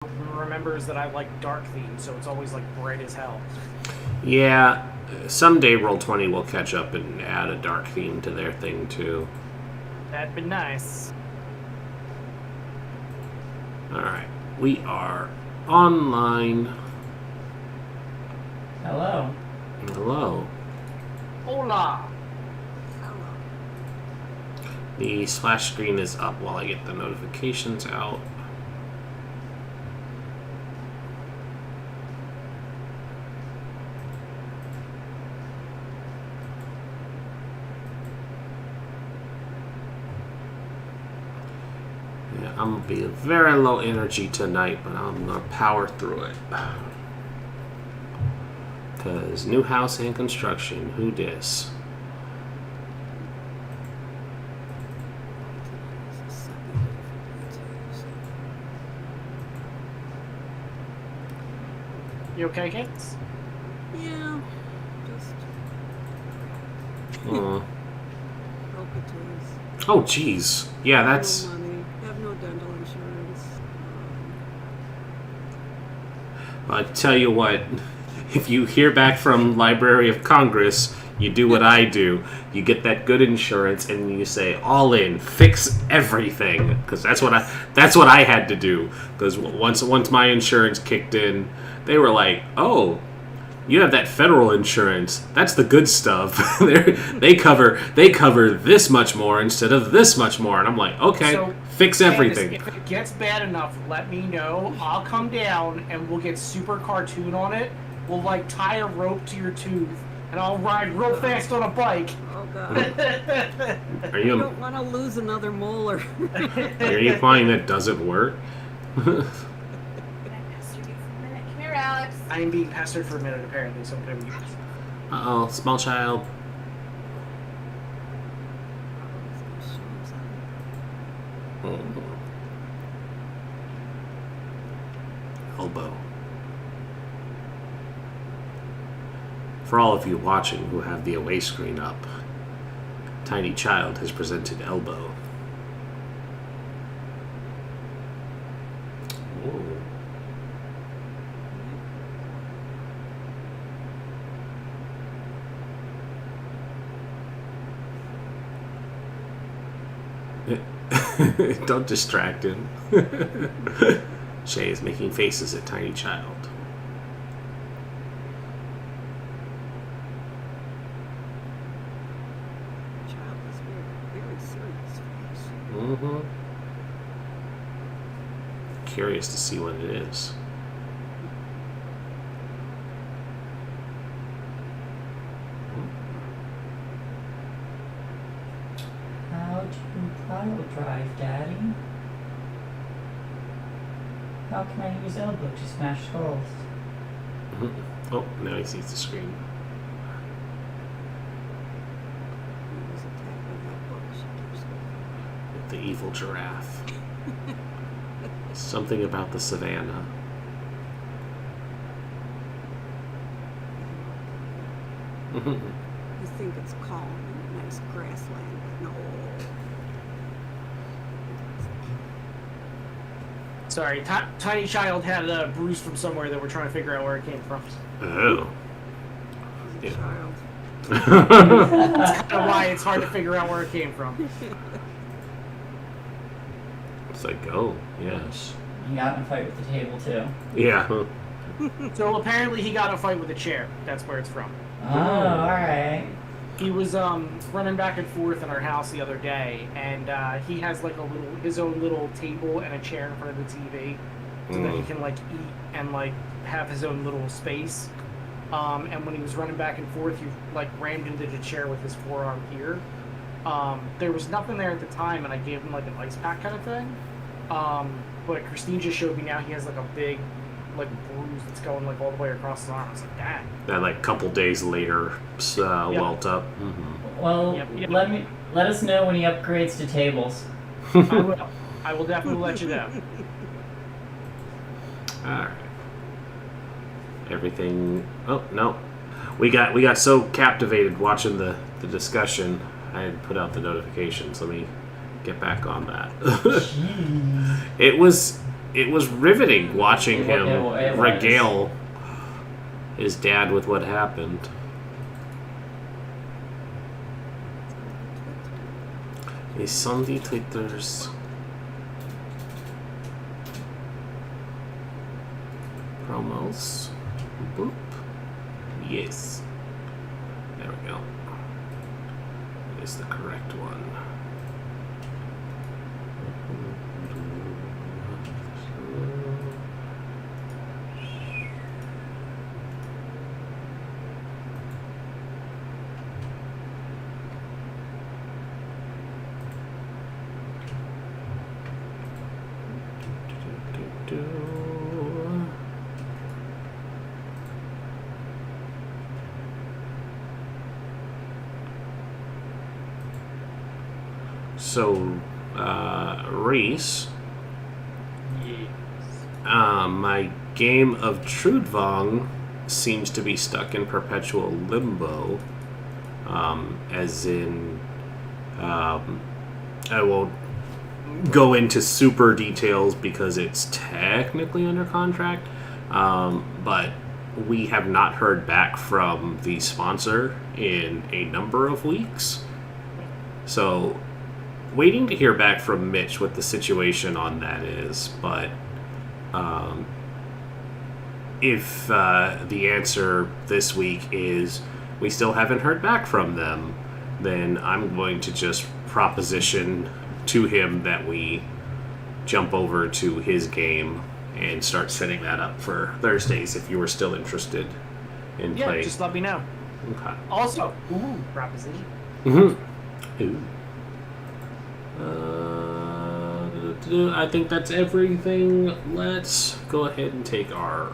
remembers that I like dark themes, so it's always like bright as hell. Yeah, someday Roll20 will catch up and add a dark theme to their thing too. That'd be nice. Alright, we are online. Hello. Hello. Hola! The splash screen is up while I get the notifications out. Yeah, I'm gonna be very low energy tonight, but I'm gonna power through it. Cause new house and construction, who dis? You okay, Kate? Yeah, just Aw. palpitates. Oh, jeez. Yeah, that's. No money. Have no dental insurance. I tell you what, if you hear back from Library of Congress, you do what I do. You get that good insurance, and you say, "All in, fix everything," because that's what I had to do. Because once my insurance kicked in, they were like, "Oh, you have that federal insurance. That's the good stuff. they cover this much more instead of this much more." And I'm like, "Okay, So, fix everything." If it gets bad enough, let me know. I'll come down and we'll get super cartoon on it. We'll like tie a rope to your tooth, and I'll ride real fast on a bike. Oh god. Are You you don't want to lose another molar. are you implying that doesn't work? Can I pester you for a minute? Come here, Alex. I am being pestered for a minute apparently, so I'm gonna mute. Uh-oh, small child. Oh. Elbow. For all of you watching who have the away screen up, Tiny Child has presented Elbow. Whoa. Don't distract him. Shay is making faces at Tiny Child. Child is very, very serious face. Mm-hmm. Curious to see what it is. How do you pile drive, Daddy? How can I use elbow to smash skulls? Oh, now he sees the screen. He was attacked with that book. She keeps going. The evil giraffe. Something about the savannah. You think it's calm and nice grassland, but no. Sorry, Tiny Child had a bruise from somewhere that we're trying to figure out where it came from. Oh. He's a Yeah. child. That's kind of why it's hard to figure out where it came from. It's like, oh, yes. You got in a fight with the table too. Yeah. So apparently he got in a fight with a chair. That's where it's from. Oh, alright. He was running back and forth in our house the other day, and he has like his own little table and a chair in front of the TV, so that he can like eat and like have his own little space. And when he was running back and forth, he like rammed into the chair with his forearm here. There was nothing there at the time, and I gave him like an ice pack kind of thing. But Christine just showed me now he has like a big like bruise that's going like all the way across his arm. I was like, dang. That like couple days later welt up. Mm-hmm. Well, Yep. let us know when he upgrades to tables. I will. I will definitely let you know. Alright. Everything. Oh no, we got so captivated watching the discussion. I had put out the notifications. Let me get back on that. Jeez. It was it was riveting watching him It was. regale his dad with what happened. A Sunday Twitters. Promos. Boop. Yes. There we go. Is the correct one. So, Reese, my game of Trudvang seems to be stuck in perpetual limbo. As in, I won't go into super details because it's technically under contract, but we have not heard back from the sponsor in a number of weeks. So, waiting to hear back from Mitch what the situation on that is, but if the answer this week is we still haven't heard back from them, then I'm going to just proposition to him that we jump over to his game and start setting that up for Thursdays if you were still interested in Yeah, playing. just let me know. Okay. Also, proposition. Mm-hmm. Ooh. I think that's everything. Let's go ahead and take our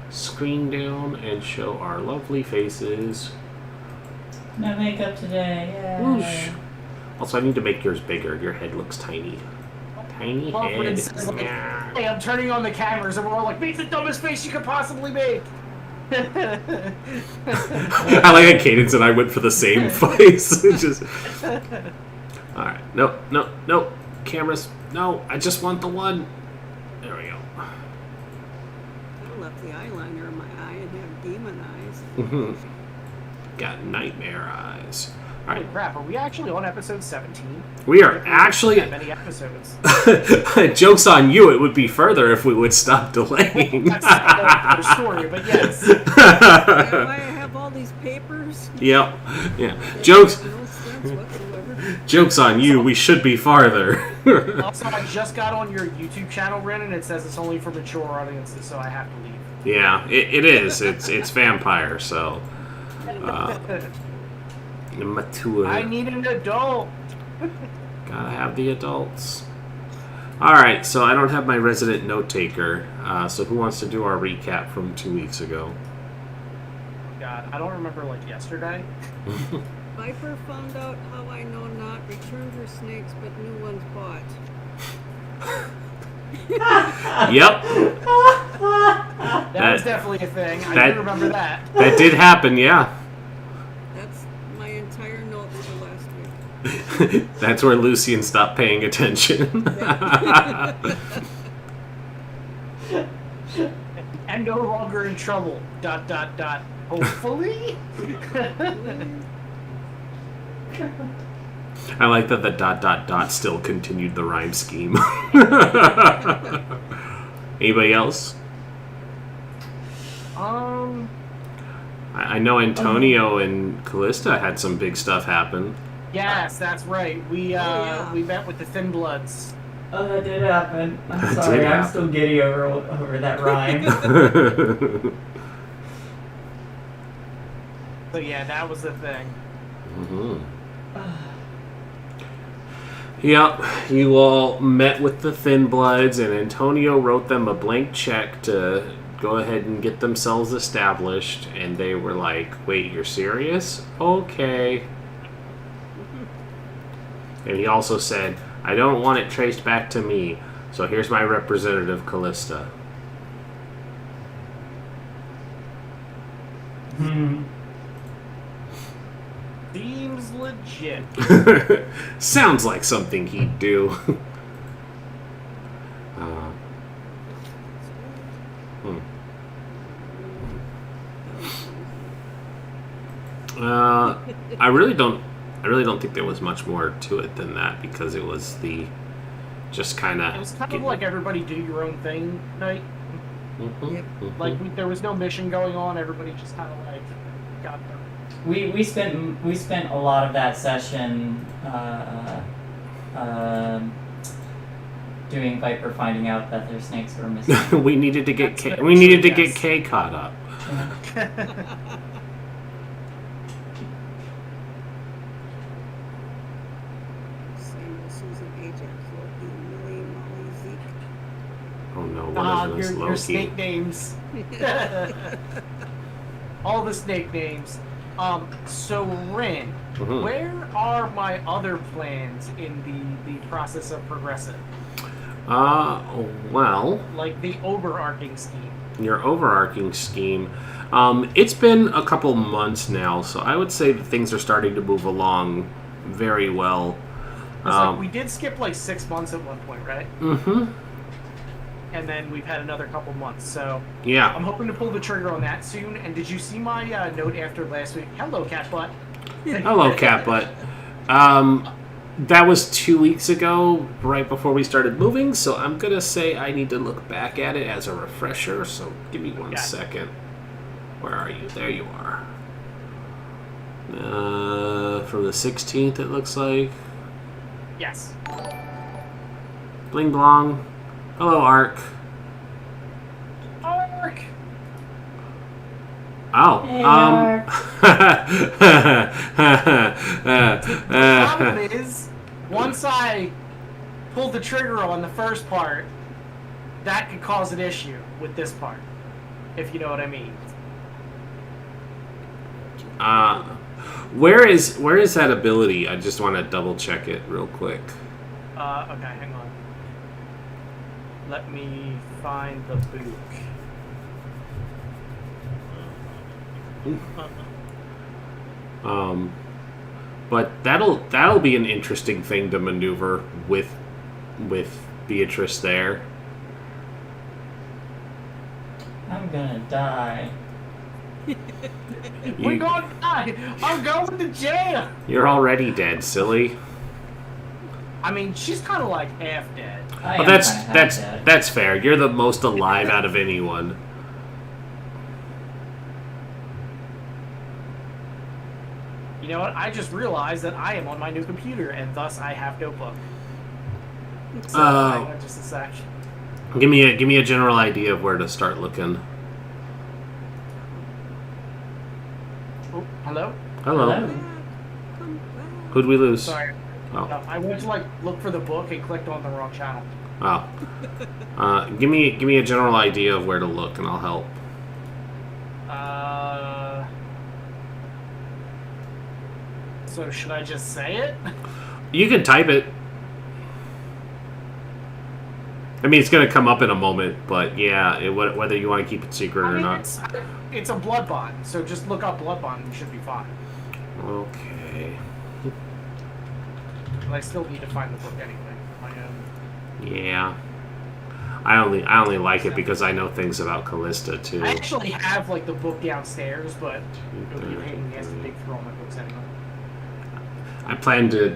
screen down and show our lovely faces. No makeup today. Yay. Whoosh. Also, I need to make yours bigger. Your head looks tiny. Tiny Well, when it head. says, like, Yeah. hey, I'm turning on the cameras, and we're all like, make the dumbest face you could possibly make. I like how Cadence and I went for the same face. Just... Alright. Nope. Cameras. No, I just want the one. There we go. I left the eyeliner in my eye and have demon eyes. Mm-hmm. Got nightmare eyes. Holy Alright. crap, are we actually on episode 17? We are actually... That many episodes. Joke's on you, it would be further if we would stop delaying. That's another story, but yes. Why I have all these papers? Yep. Yeah. They Jokes... make no sense whatsoever. Joke's on you, we should be farther. Also, I just got on your YouTube channel, Ren, and it says it's only for mature audiences, so I have to leave. Yeah, it is. It's vampire, so... mature. I need an adult. Gotta have the adults. Alright, so I don't have my resident note taker. So who wants to do our recap from 2 weeks ago? God, I don't remember, like, yesterday. Viper found out how I know not, returned her snakes, but new ones bought. Yep. That was definitely a thing. I that- do remember that. That did happen, yeah. That's my entire notes for last week. That's where Lucian stopped paying attention. And no longer in trouble. ... Hopefully? I like that the ... still continued the rhyme scheme. Anybody else? I know Antonio and Callista had some big stuff happen. Yes, that's right. We yeah. we met with the Thin Bloods. Oh, that did happen. I'm That sorry, did I'm happen. still giddy over that rhyme. So yeah, that was the thing. Mm-hmm. Yep, you all met with the Thin Bloods, and Antonio wrote them a blank check to go ahead and get themselves established, and they were like, wait, you're serious? Okay. And he also said, I don't want it traced back to me, so here's my representative, Callista. Seems legit. Sounds like something he'd do. Hmm. I really don't think there was much more to it than that because it was the just kind It was kind of like everybody do your own thing night. Yep. Like there was no mission going on. Everybody just kind of like got their. We spent a lot of that session doing Viper finding out that their snakes were missing. we needed to get That's get Kay caught up. Samuel, Susan, Ajax, Loki, Millie, Molly, Zeke. Oh no, one of them is your Loki. snake names. All the snake names. So Rin, Mhm. where are my other plans in the process of progressing? Well, Like the overarching scheme. your overarching scheme. It's been a couple months now, so I would say that things are starting to move along very well. 'Cause, like, we did skip like 6 months at one point, right? Mm-hmm. And then we've had another couple months. So Yeah. I'm hoping to pull the trigger on that soon. And did you see my note after last week? Hello, Catbutt. Hello, Catbutt. That was 2 weeks ago, right before we started moving, so I'm gonna say I need to look back at it as a refresher, so give me one Yeah. second. Where are you? There you are. From the 16th, it looks like. Yes. Bling blong. Hello, Ark. Ark. Oh, Hey, The problem is, once I pull the trigger on the first part, that could cause an issue with this part, if you know what I mean. where is that ability? I just want to double check it real quick. Okay, hang on. Let me find the book. But that'll be an interesting thing to maneuver with Beatrice there. I'm gonna die. We're You, going to die! I'm going to jail! you're already dead, silly. I mean, she's kind of like half dead. I But am that's kinda that's half-dead. that's fair. You're the most alive out of anyone. You know what? I just realized that I am on my new computer, and thus I have Notebook. So, hang on just a sec. Give me a general idea of where to start looking. Oh, hello? Hello. Hello? Come back. Who'd we lose? Sorry. Oh. No, I went to like look for the book and clicked on the wrong channel. Oh. Give me a general idea of where to look, and I'll help. So should I just say it? You can type it. I mean, it's gonna come up in a moment, but yeah, whether you want to keep it secret I or mean, not. it's a blood bond, so just look up blood bond and you should be fine. Okay. But I still need to find the book anyway. I Yeah. I only like it because I know things about Callista too. I actually have like the book downstairs, but it would be a pain in the ass to dig through all my books anyway. I plan to,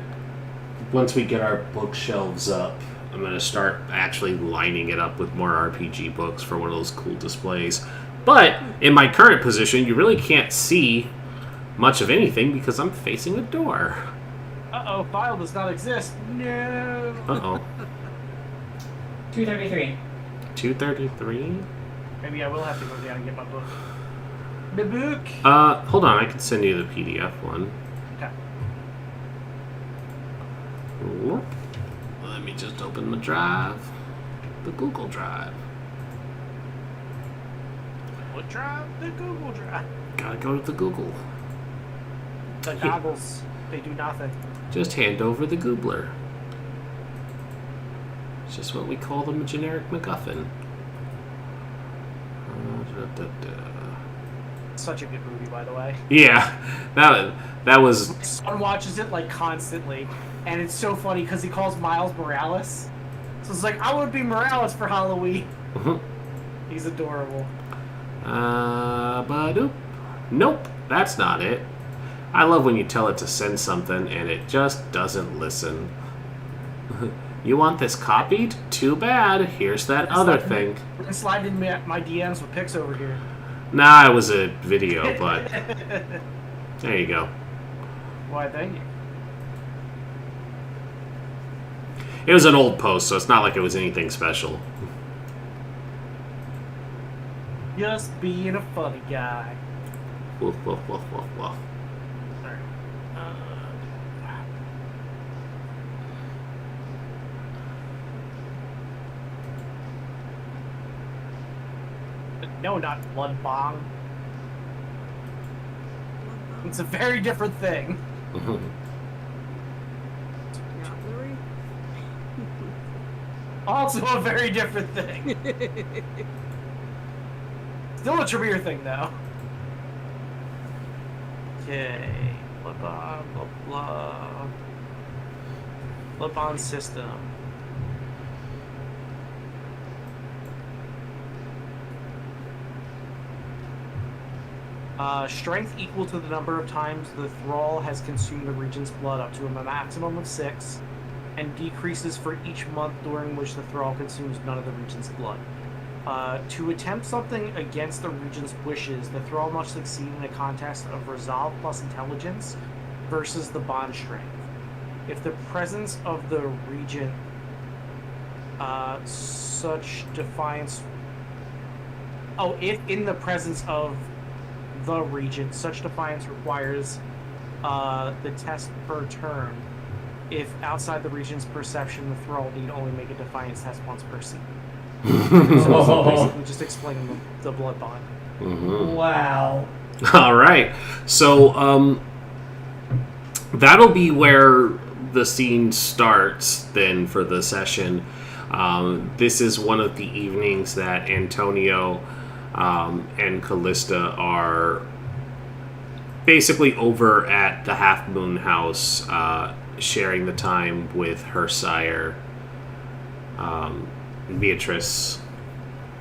once we get our bookshelves up, I'm going to start actually lining it up with more RPG books for one of those cool displays. But in my current position, you really can't see much of anything because I'm facing a door. Uh-oh, file does not exist. No. Uh-oh. 233. 233? Maybe I will have to go down and get my book. The book. Hold on, I can send you the PDF one. Okay. Whoop. Let me just open the drive. The Google Drive. What drive? The Google Drive. Gotta go to the Google. The goggles, they do nothing. Just hand over the Goobler. It's just what we call them, a generic MacGuffin. Such a good movie, by the way. Yeah, that was. My son watches it like constantly, and it's so funny because he calls Miles Morales. So it's like, I would be Morales for Halloween. He's adorable. Ba-doop. Nope, that's not it. I love when you tell it to send something and it just doesn't listen. You want this copied? Too bad. Here's that other thing. We're gonna slide in my DMs with pics over here. Nah, it was a video, but there you go. Why, thank you. It was an old post, so it's not like it was anything special. Just being a funny guy. Woof, woof, woof, woof, woof. Sorry. No, not blood bong. It's a very different thing. Cutlery? Also a very different thing. Still a Tremere thing, though. Okay. Flip on, blah, blah. Flip on system. Strength equal to the number of times the thrall has consumed the regent's blood up to a maximum of 6, and decreases for each month during which the thrall consumes none of the regent's blood. To attempt something against the regent's wishes, the thrall must succeed in a contest of resolve plus intelligence versus the bond strength. If the presence of the regent such defiance... Oh, if in the presence of the regent, such defiance requires the test per turn. If outside the regent's perception, the thrall need only make a defiance test once per scene. So basically just explaining the blood bond. Mm-hmm. Wow. All right. So that'll be where the scene starts then for the session. This is one of the evenings that Antonio and Callista are basically over at the Half Moon House, sharing the time with her sire, Beatrice.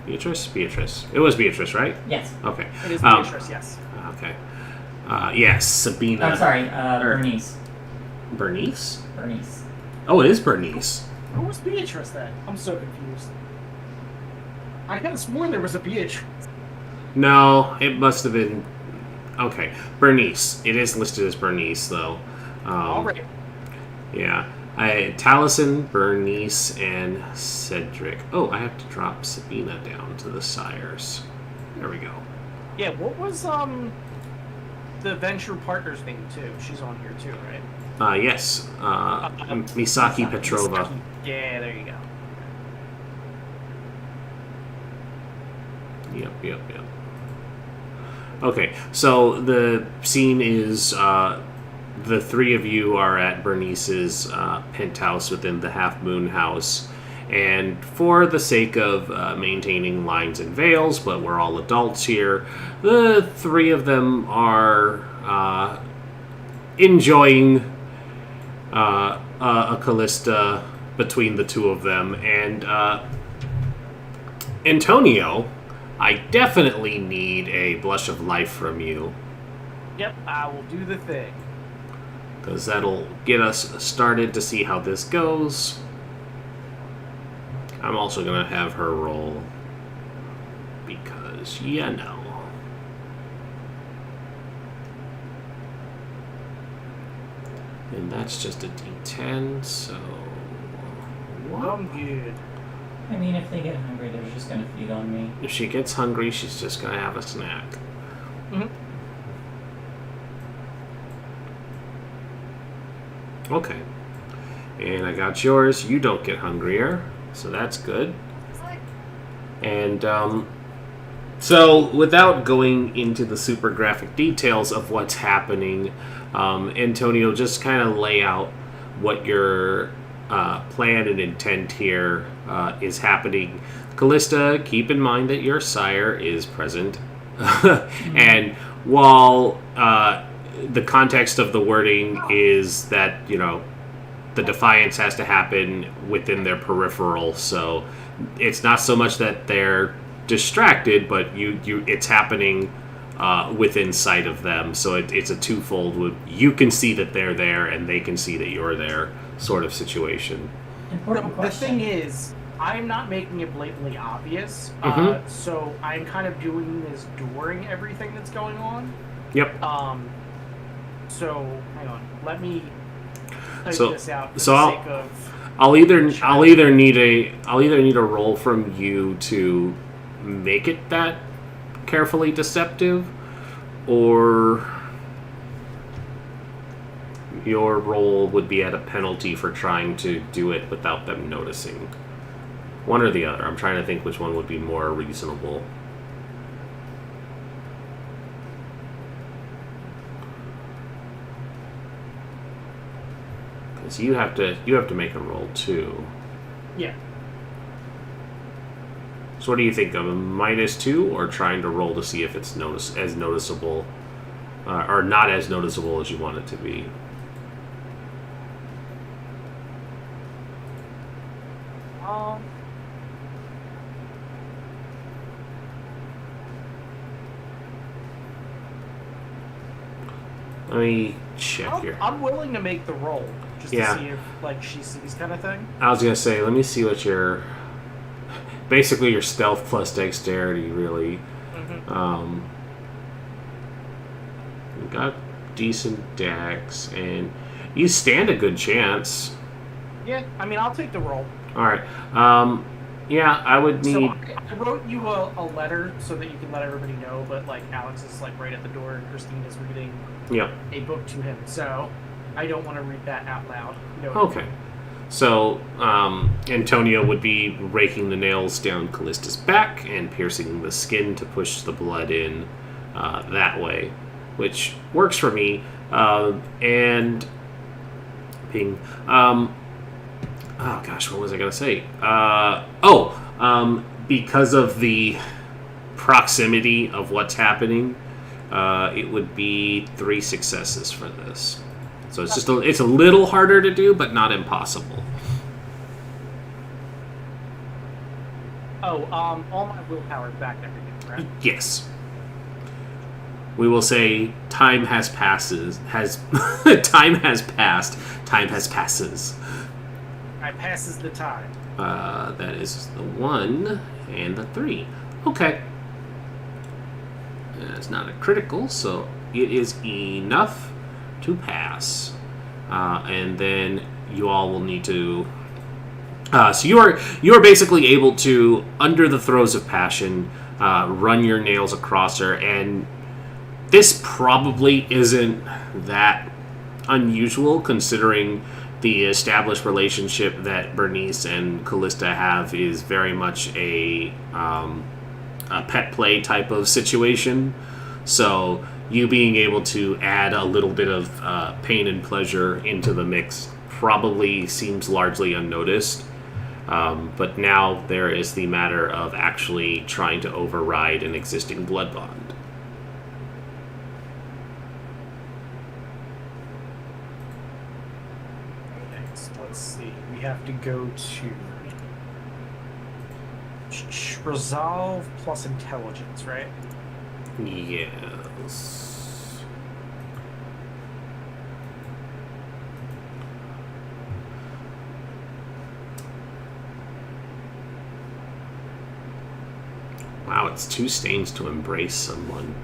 Beatrice. It was Beatrice, right? Yes. Okay. It is Beatrice, yes. Okay. Yes, Sabina. I'm sorry, Bernice. Bernice? Bernice. Oh, it is Bernice. Who was Beatrice then? I'm so confused. I could have sworn there was a Beatrice. No, it must have been... Okay, Bernice. It is listed as Bernice, though. Alright. Yeah. Taliesin, Bernice, and Cedric. Oh, I have to drop Sabina down to the sires. There we go. Yeah, what was the venture partner's name too? She's on here too, right? Yes. Misaki Petrova. Yeah, there you go. Yep. Okay, so the scene is the three of you are at Bernice's penthouse within the Half Moon House, and for the sake of maintaining lines and veils, but we're all adults here, the three of them are enjoying a Callista between the two of them, and Antonio, I definitely need a blush of life from you. Yep, I will do the thing. Because that'll get us started to see how this goes. I'm also going to have her roll. Because, you know. And that's just a D10, so... I'm good. I mean, if they get hungry, they're just gonna feed on me. If she gets hungry, she's just going to have a snack. Mm-hmm. Okay. And I got yours. You don't get hungrier, so that's good. And so without going into the super graphic details of what's happening, Antonio, just kind of lay out what your plan and intent here is happening. Callista, keep in mind that your sire is present. And while the context of the wording is that, you know, the defiance has to happen within their peripheral, so it's not so much that they're distracted, but it's happening within sight of them. So it's a twofold. You can see that they're there, and they can see that you're there, sort of situation. Important The question. thing is, I'm not making it blatantly obvious, so I'm kind of doing this during everything that's going on. Yep. So hang on, let me type So- this out for so the I'll- sake of. I'll either need a roll from you to make it that carefully deceptive, or your roll would be at a penalty for trying to do it without them noticing. One or the other. I'm trying to think which one would be more reasonable. Because you have to make a roll too. Yeah. So what do you think of a -2, or trying to roll to see if it's as noticeable, or not as noticeable as you want it to be? Let me check here. I'm willing to make the roll just Yeah. to see if like she sees kind of thing. I was gonna say, let me see what basically your stealth plus dexterity, really. You got decent dex, and you stand a good chance. Yeah, I mean I'll take the roll. All right. Yeah, I would So need. I wrote you a letter so that you can let everybody know, but like Alex is like right at the door and Christine is reading Yep. a book to him, so I don't want to read that out loud. You know what I Okay. mean? So, Antonio would be raking the nails down Callista's back and piercing the skin to push the blood in that way, which works for me. And ping. Oh gosh, what was I gonna say? Because of the proximity of what's happening, it would be 3 successes for this. So it's just it's a little harder to do, but not impossible. Oh, all my willpower is back and everything, right? Yes. We will say time has passes. Time has passed. Time has passes. I passes the time. That is the 1 and the 3. Okay. It's not a critical, so it is enough to pass. And then you all will need to. So you are basically able to, under the throes of passion, run your nails across her, and this probably isn't that unusual considering the established relationship that Bernice and Callista have is very much a pet play type of situation. So you being able to add a little bit of pain and pleasure into the mix probably seems largely unnoticed. But now there is the matter of actually trying to override an existing blood bond. Next, let's see. We have to go to resolve plus intelligence, right? Yes. Wow, it's 2 stains to embrace someone.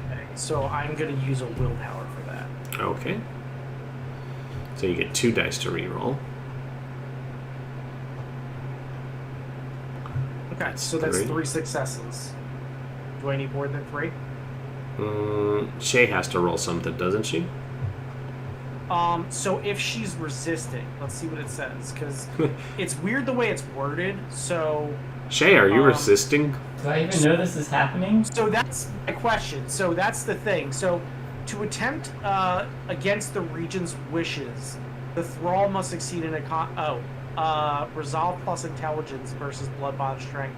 Okay, so I'm going to use a willpower for that. Okay. So you get 2 dice to reroll. Okay, so that's 3 successes. Do I need more than 3? Shay has to roll something, doesn't she? So if she's resisting, let's see what it says, because it's weird the way it's worded. So Shay, are you resisting? Do I even know this is happening? So that's my question. So that's the thing. So to attempt against the regent's wishes, the thrall must succeed in a resolve plus intelligence versus blood bond strength.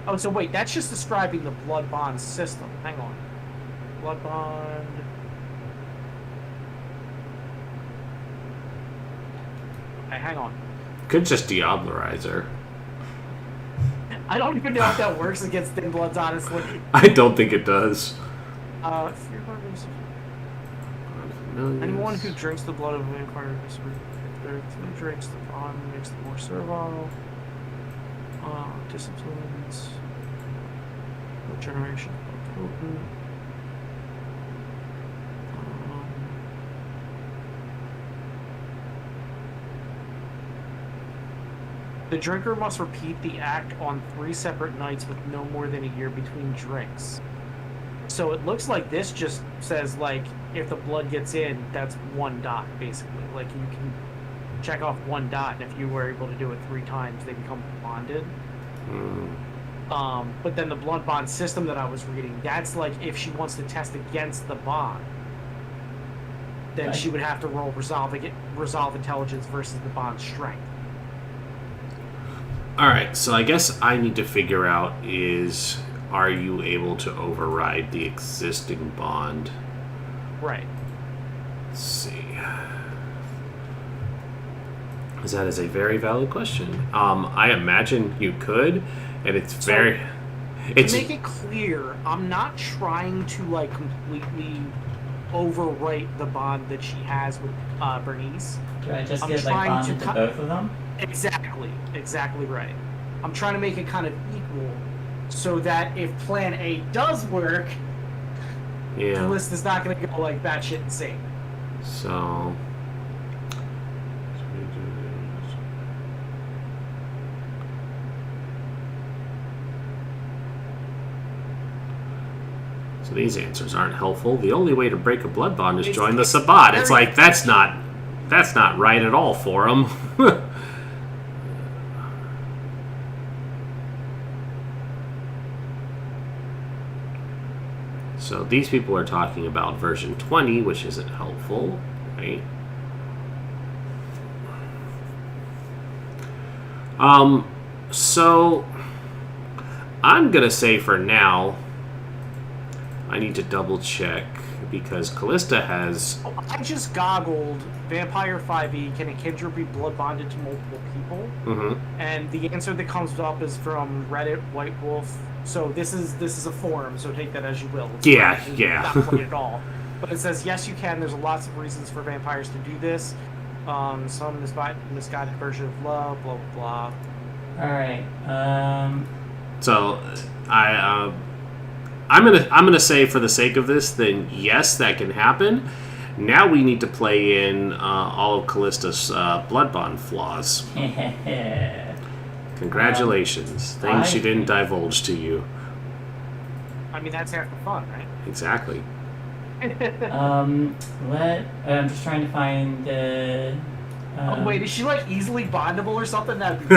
Oh, so wait, that's just describing the blood bond system. Hang on. Blood bond. Okay, hang on. Could just deoblerize her. I don't even know if that works against thin bloods, honestly. I don't think it does. Anyone who drinks the blood of a vampire drinks the bond makes them more servile. Disciplines. Regeneration potent. The drinker must repeat the act on 3 separate nights with no more than a year between drinks. So it looks like this just says, like, if the blood gets in, that's 1 dot, basically. Like, you can check off 1 dot, and if you were able to do it 3 times, they become bonded. But then the blood bond system that I was reading, that's like if she wants to test against the bond, then she would have to roll resolve intelligence versus the bond strength. Alright, so I guess I need to figure out is, are you able to override the existing bond? Right. Let's see. That is a very valid question. I imagine you could, and it's very... To make it clear, I'm not trying to, like, completely overwrite the bond that she has with Bernice. Do I just I'm get like trying bonded to both of them? Exactly right. I'm trying to make it kind of equal so that if plan A does work, the list is not going to go like batshit insane. So these answers aren't helpful. The only way to break a blood bond is join the Sabbat. It's like, that's not right at all for them. So these people are talking about version 20, which isn't helpful, right? So I'm gonna say for now, I need to double check because Callista has... I just goggled Vampire 5e, can a kindred be blood bonded to multiple people? And the answer that comes up is from Reddit, White Wolf. So this is a forum, so take that as you will. It's not quite at all. But it says, yes, you can. There's lots of reasons for vampires to do this. Some misguided version of love, blah, blah, blah. Alright, So, I'm gonna say for the sake of this, then yes, that can happen. Now we need to play in all of Callista's blood bond flaws. Congratulations. Things she didn't divulge to you. I mean, that's half the fun, right? Exactly. I'm just trying to find the... oh, wait, is she, like, easily bondable or something? That'd be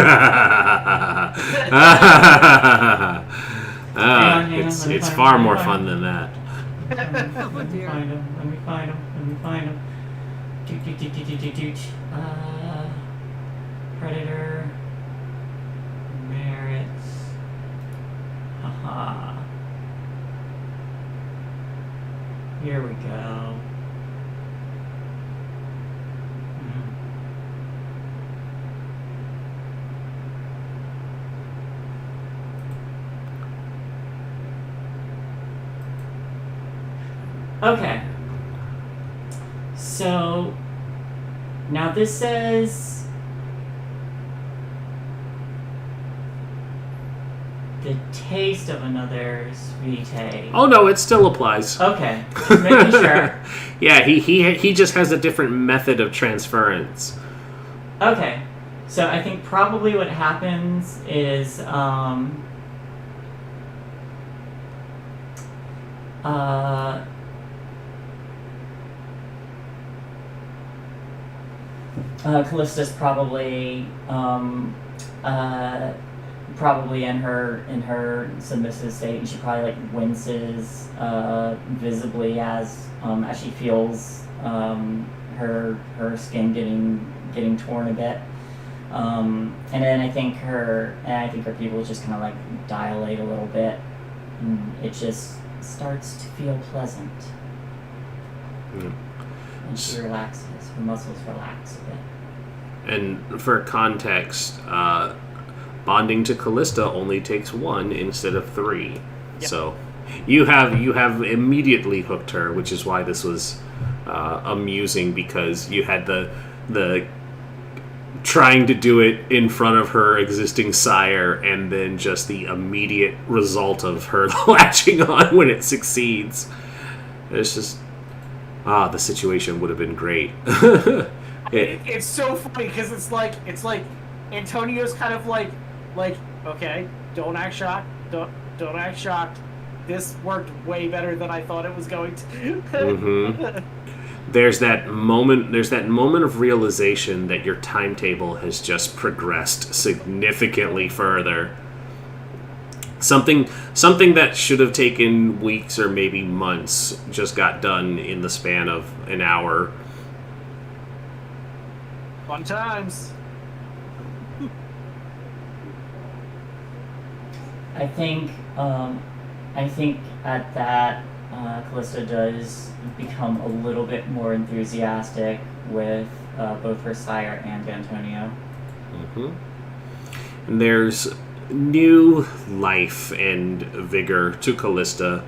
It's far more fun than that. Let me find him. Predator. Merits. Haha. Here we go. Okay. So now this says the taste of another's vitae. Oh no, it still applies. Okay, just making sure. Yeah, he just has a different method of transference. Okay, so I think probably what happens is Callista's probably in her submissive state, and she probably like winces visibly as she feels her skin getting torn a bit, and then I think her pupils just kind of like dilate a little bit, and it just starts to feel pleasant. And she relaxes. Her muscles relax a bit. And for context, bonding to Callista only takes 1 instead of 3. Yep. So you have immediately hooked her, which is why this was amusing, because you had the trying to do it in front of her existing sire, and then just the immediate result of her latching on when it succeeds. It's just the situation would have been great. It's so funny because it's like Antonio's kind of like okay, don't act shocked, don't act shocked. This worked way better than I thought it was going to. Mm-hmm. There's that moment of realization that your timetable has just progressed significantly further. Something that should have taken weeks or maybe months just got done in the span of an hour. Fun times. I think at that, Callista does become a little bit more enthusiastic with both her sire and Antonio. Mm-hmm. And there's new life and vigor to Callista,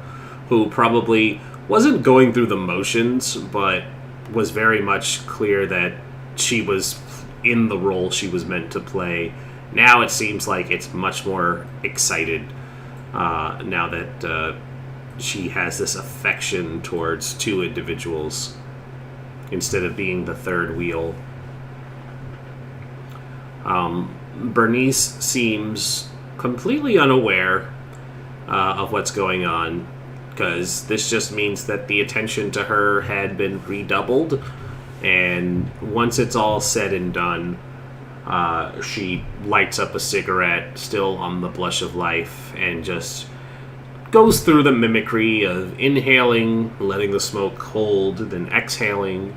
who probably wasn't going through the motions, but was very much clear that she was in the role she was meant to play. Now it seems like it's much more excited now that she has this affection towards 2 individuals instead of being the third wheel. Bernice seems completely unaware of what's going on, because this just means that the attention to her had been redoubled, and once it's all said and done, she lights up a cigarette, still on the blush of life, and just goes through the mimicry of inhaling, letting the smoke hold, then exhaling,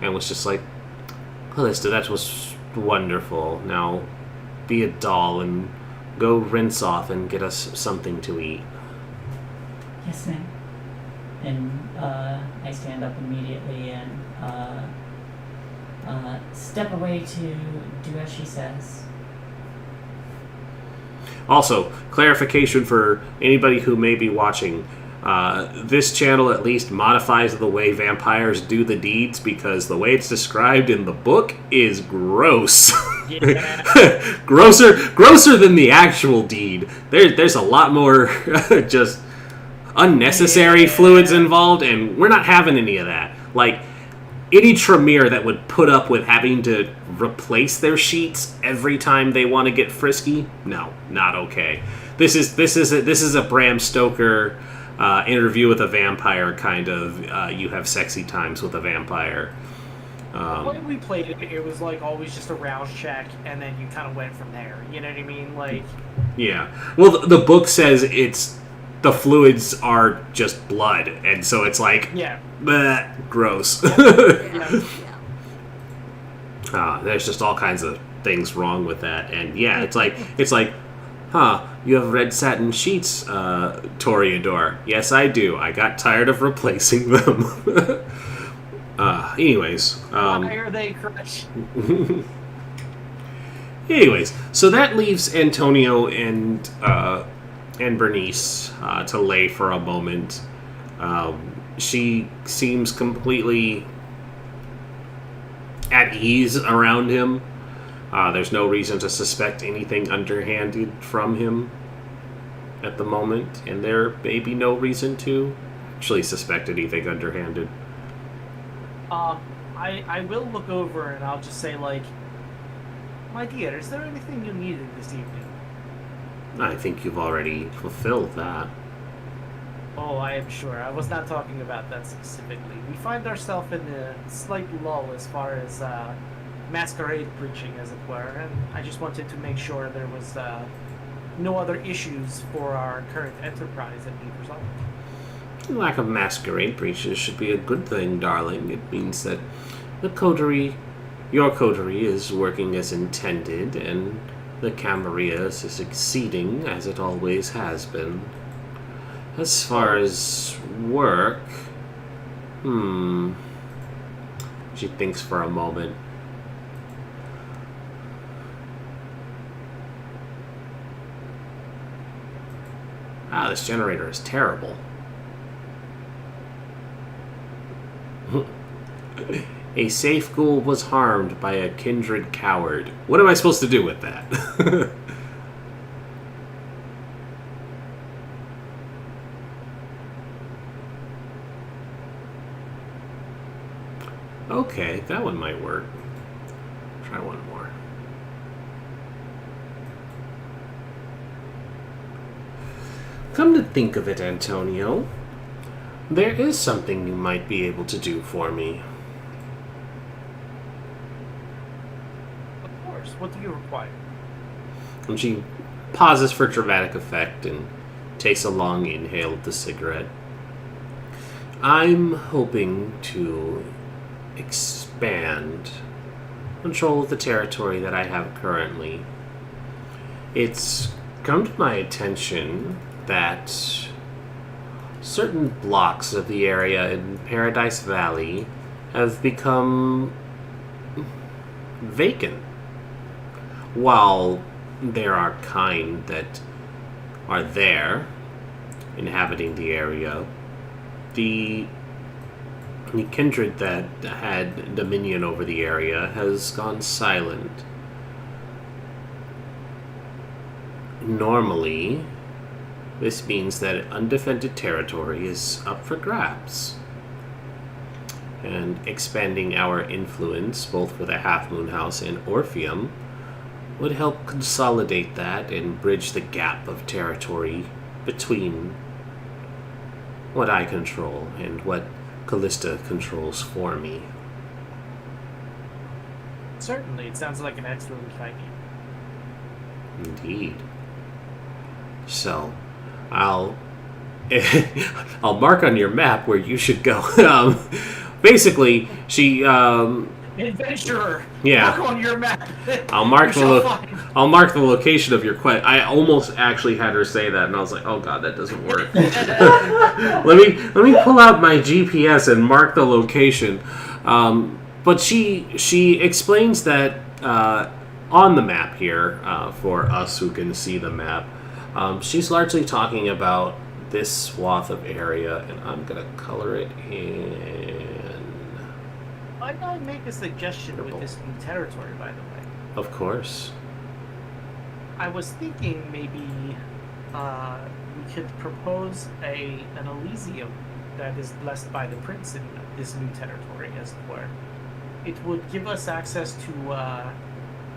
and was just like, Callista, that was wonderful. Now, be a doll and go rinse off and get us something to eat. Yes, ma'am. And I stand up immediately and step away to do as she says. Also, clarification for anybody who may be watching. This channel at least modifies the way vampires do the deeds, because the way it's described in the book is gross. Yeah. grosser than the actual deed. There's a lot more just unnecessary fluids involved, and we're not having any of that. Like, any Tremere that would put up with having to replace their sheets every time they want to get frisky, no, not okay. This is a Bram Stoker Interview with a Vampire kind of you have sexy times with a vampire. When we played it, it was like always just a rouse check, and then you kind of went from there. You know what I mean? Like, yeah. Well, the book says the fluids are just blood, and so it's like, yeah, bleh, gross. Yeah. There's just all kinds of things wrong with that, and yeah, it's like, huh? You have red satin sheets, Toreador. Yes, I do. I got tired of replacing them. Anyways, why are they crushed? anyways, so that leaves Antonio and Bernice to lay for a moment. She seems completely at ease around him. There's no reason to suspect anything underhanded from him at the moment, and there may be no reason to actually suspect anything underhanded. I will look over and I'll just say, like, my dear, is there anything you needed this evening? I think you've already fulfilled that. Oh, I am sure. I was not talking about that specifically. We find ourselves in a slight lull as far as masquerade preaching, as it were, and I just wanted to make sure there was no other issues for our current enterprise that need resolved. The lack of masquerade preachers should be a good thing, darling. It means that your coterie is working as intended, and the Camarilla is succeeding as it always has been. As far as work, she thinks for a moment. Ah, this generator is terrible. A safe ghoul was harmed by a kindred coward. What am I supposed to do with that? Okay, that one might work. Try one more. Come to think of it, Antonio, there is something you might be able to do for me. Of course. What do you require? And she pauses for dramatic effect and takes a long inhale of the cigarette. I'm hoping to expand control of the territory that I have currently. It's come to my attention that certain blocks of the area in Paradise Valley have become vacant. While there are kind that are there, inhabiting the area, the kindred that had dominion over the area has gone silent. Normally, this means that undefended territory is up for grabs. And expanding our influence, both for the Half Moon House and Orpheum, would help consolidate that and bridge the gap of territory between what I control and what Callista controls for me. Certainly, it sounds like an excellent idea. Indeed. So, I'll mark on your map where you should go. Basically, she Adventurer. Yeah. Mark on your map. I'll mark You shall find. I'll mark the location of your quest. I almost actually had her say that, and I was like, "Oh God, that doesn't work." let me pull out my GPS and mark the location. But she explains that on the map here for us who can see the map. She's largely talking about this swath of area, and I'm gonna color it in. Might I make a suggestion with this new territory, by the way? Of course. I was thinking maybe we could propose an Elysium that is blessed by the prince in this new territory, as it were. It would give us access to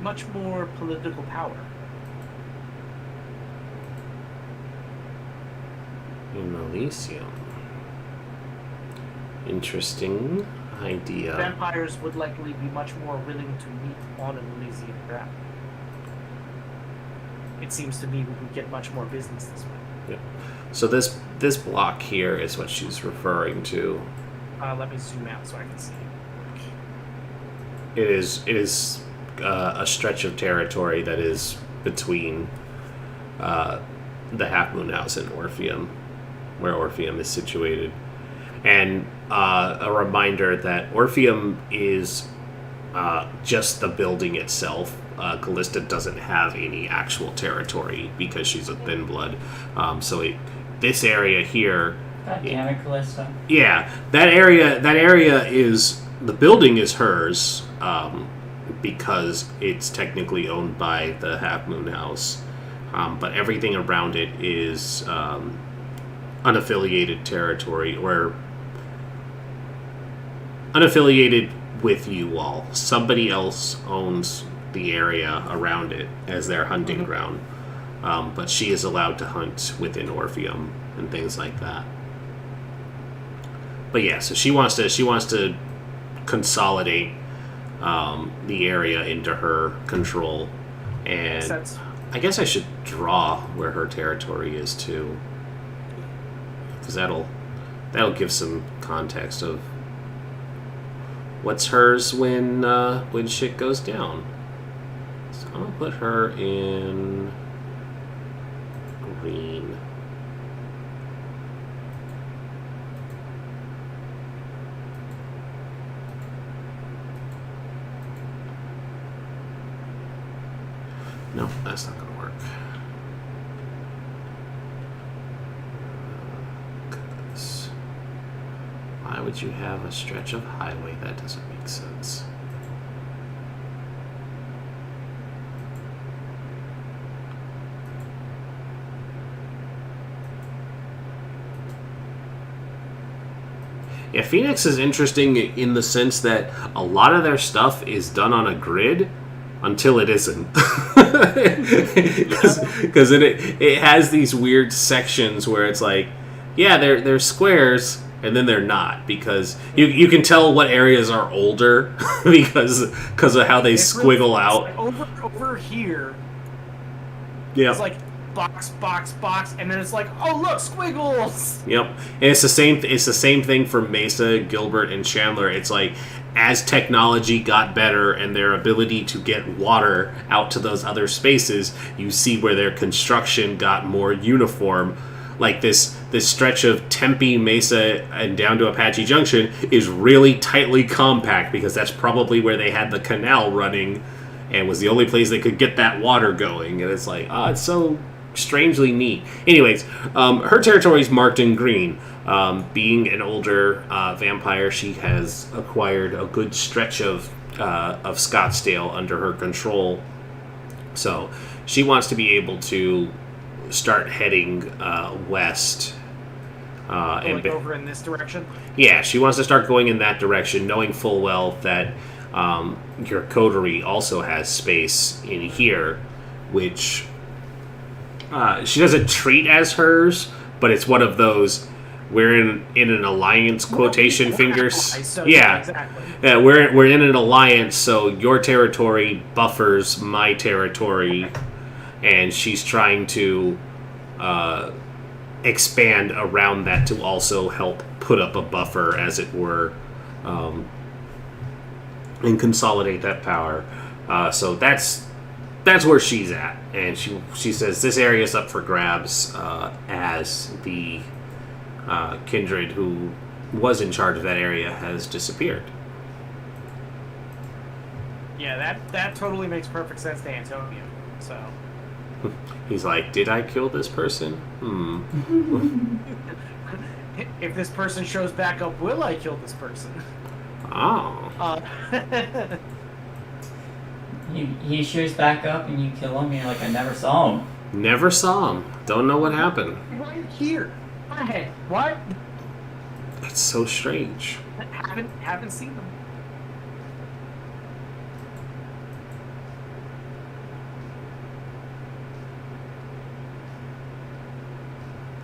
much more political power. In Elysium. Interesting idea. Vampires would likely be much more willing to meet on an Elysian ground. It seems to me we would get much more business this way. Yep. So this block here is what she's referring to. Let me zoom out so I can see it. It is a stretch of territory that is between the Half Moon House and Orpheum, where Orpheum is situated. And a reminder that Orpheum is just the building itself. Callista doesn't have any actual territory because she's a thin blood. This area here. God damn it, Callista. Yeah, that area is, the building is hers because it's technically owned by the Half Moon House. But everything around it is unaffiliated territory, or unaffiliated with you all. Somebody else owns the area around it as their hunting ground. But she is allowed to hunt within Orpheum and things like that. But yeah, so she wants to consolidate the area into her control, and Sense. I guess I should draw where her territory is too, because that'll give some context of what's hers when shit goes down. So I'm gonna put her in green. No, that's not gonna work. would you have a stretch of highway? That doesn't make sense. Yeah, Phoenix is interesting in the sense that a lot of their stuff is done on a grid until it isn't. Because it has these weird sections where it's like, yeah, they're squares, and then they're not, because you can tell what areas are older because of how they squiggle out. Like over here, Yeah. it's like box, box, box, and then it's like, oh look, squiggles. Yep, and it's the same. It's the same thing for Mesa, Gilbert, and Chandler. It's like as technology got better and their ability to get water out to those other spaces, you see where their construction got more uniform. Like this stretch of Tempe, Mesa, and down to Apache Junction is really tightly compact because that's probably where they had the canal running, and was the only place they could get that water going. And it's like, it's so strangely neat. Anyways, her territory is marked in green. Being an older vampire, she has acquired a good stretch of Scottsdale under her control. So she wants to be able to start heading west. And over in this direction? Yeah, she wants to start going in that direction, knowing full well that your coterie also has space in here, which she doesn't treat as hers, but it's one of those, we're in an alliance, quotation fingers. So, yeah, exactly. Yeah, we're in an alliance, so your territory buffers my territory, and she's trying to expand around that to also help put up a buffer, as it were, and consolidate that power. So that's where she's at, and she says this area is up for grabs, as the kindred who was in charge of that area has disappeared. Yeah, that totally makes perfect sense to Antonio. So he's like, did I kill this person? If this person shows back up, will I kill this person? Oh. He shows back up and you kill him and you're like, I never saw him. Never saw him. Don't know what happened. Right here. Hey, what? It's so strange. Haven't seen them.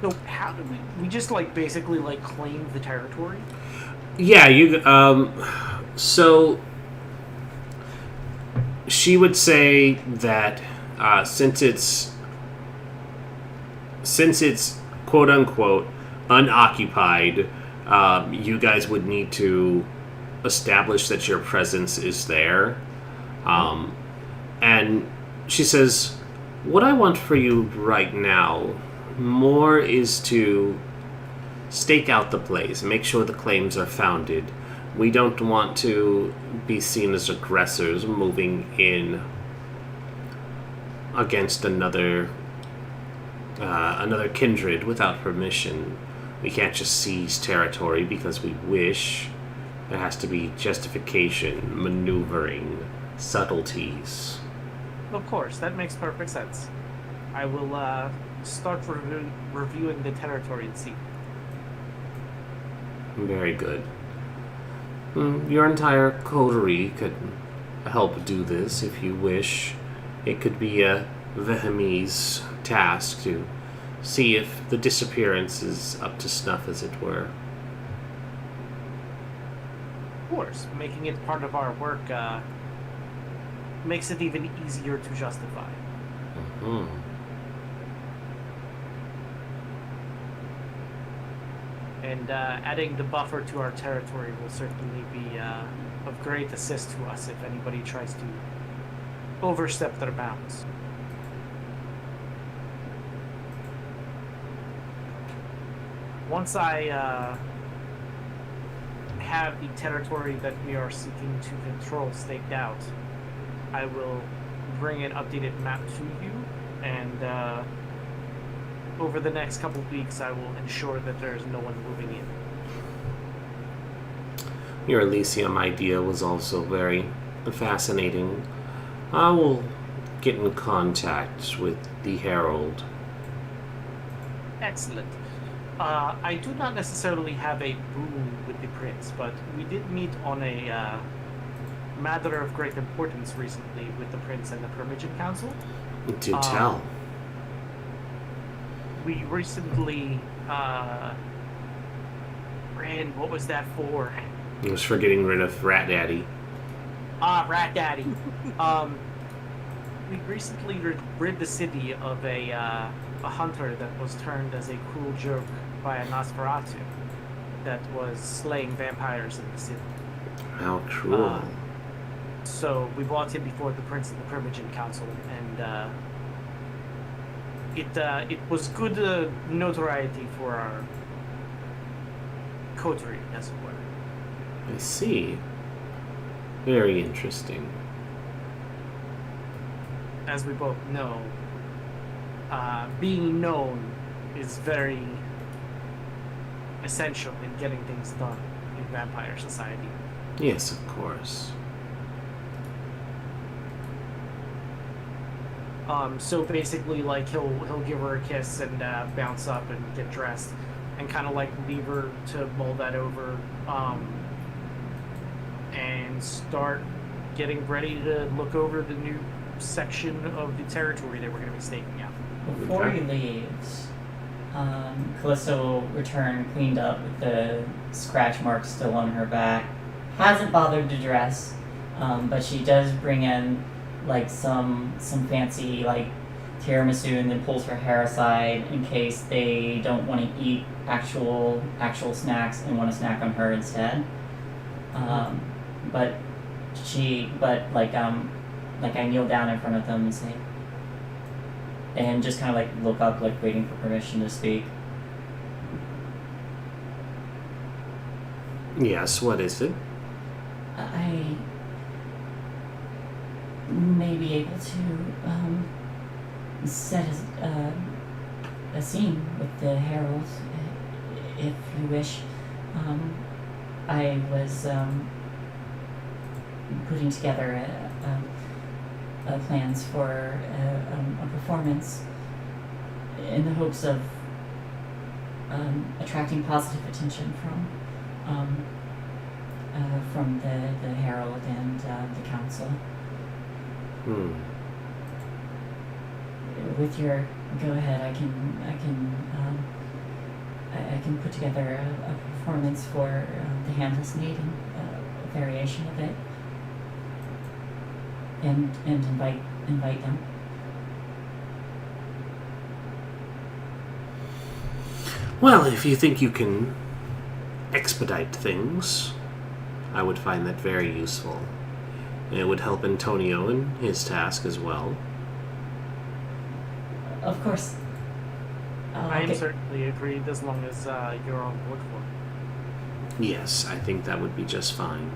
So how did we just like basically like claim the territory? Yeah, so she would say that since it's quote unquote unoccupied, you guys would need to establish that your presence is there. And she says, what I want for you right now more is to stake out the place, make sure the claims are founded. We don't want to be seen as aggressors moving in against another kindred without permission. We can't just seize territory because we wish. There has to be justification, maneuvering, subtleties. Of course, that makes perfect sense. I will start reviewing the territory and see. Very good. Your entire coterie could help do this if you wish. It could be a VtM's task to see if the disappearance is up to snuff, as it were. Of course, making it part of our work makes it even easier to justify. Mm-hmm. And adding the buffer to our territory will certainly be of great assist to us if anybody tries to overstep their bounds. Once I have the territory that we are seeking to control staked out, I will bring an updated map to you, and over the next couple of weeks I will ensure that there's no one moving in. Your Elysium idea was also very fascinating. I will get in contact with the Herald. Excellent. I do not necessarily have a boon with the prince, but we did meet on a matter of great importance recently with the prince and the Permission Council. Do tell. We recently ran. What was that for? It was for getting rid of Rat Daddy. Rat Daddy. We recently rid the city of a hunter that was turned as a cruel joke by a Nosferatu that was slaying vampires in the city. How cruel. So we brought him before the Prince of the Permission Council, and it was good notoriety for our coterie, as it were. I see. Very interesting. As we both know, being known is very essential in getting things done in vampire society. Yes, of course. So basically, like he'll give her a kiss and bounce up and get dressed, and kind of like leave her to mull that over, and start getting ready to look over the new section of the territory that we're going to be staking out. Before Okay. he leaves, Callisto will return cleaned up with the scratch marks still on her back. Hasn't bothered to dress, but she does bring in like some fancy like tiramisu, and then pulls her hair aside in case they don't want to eat actual snacks and want to snack on her instead. But I kneel down in front of them and say, and just kind of like look up, like waiting for permission to speak. Yes, what is it? I may be able to set a scene with the Herald, if you wish. I was putting together plans for a performance in the hopes of attracting positive attention from the Herald and the Council. With your go ahead, I can put together a performance for the Handless Maiden, a variation of it, and invite them. Well, if you think you can expedite things, I would find that very useful. And it would help Antonio in his task as well. Of course. I am Okay. certainly agreed as long as you're on board for it. Yes, I think that would be just fine.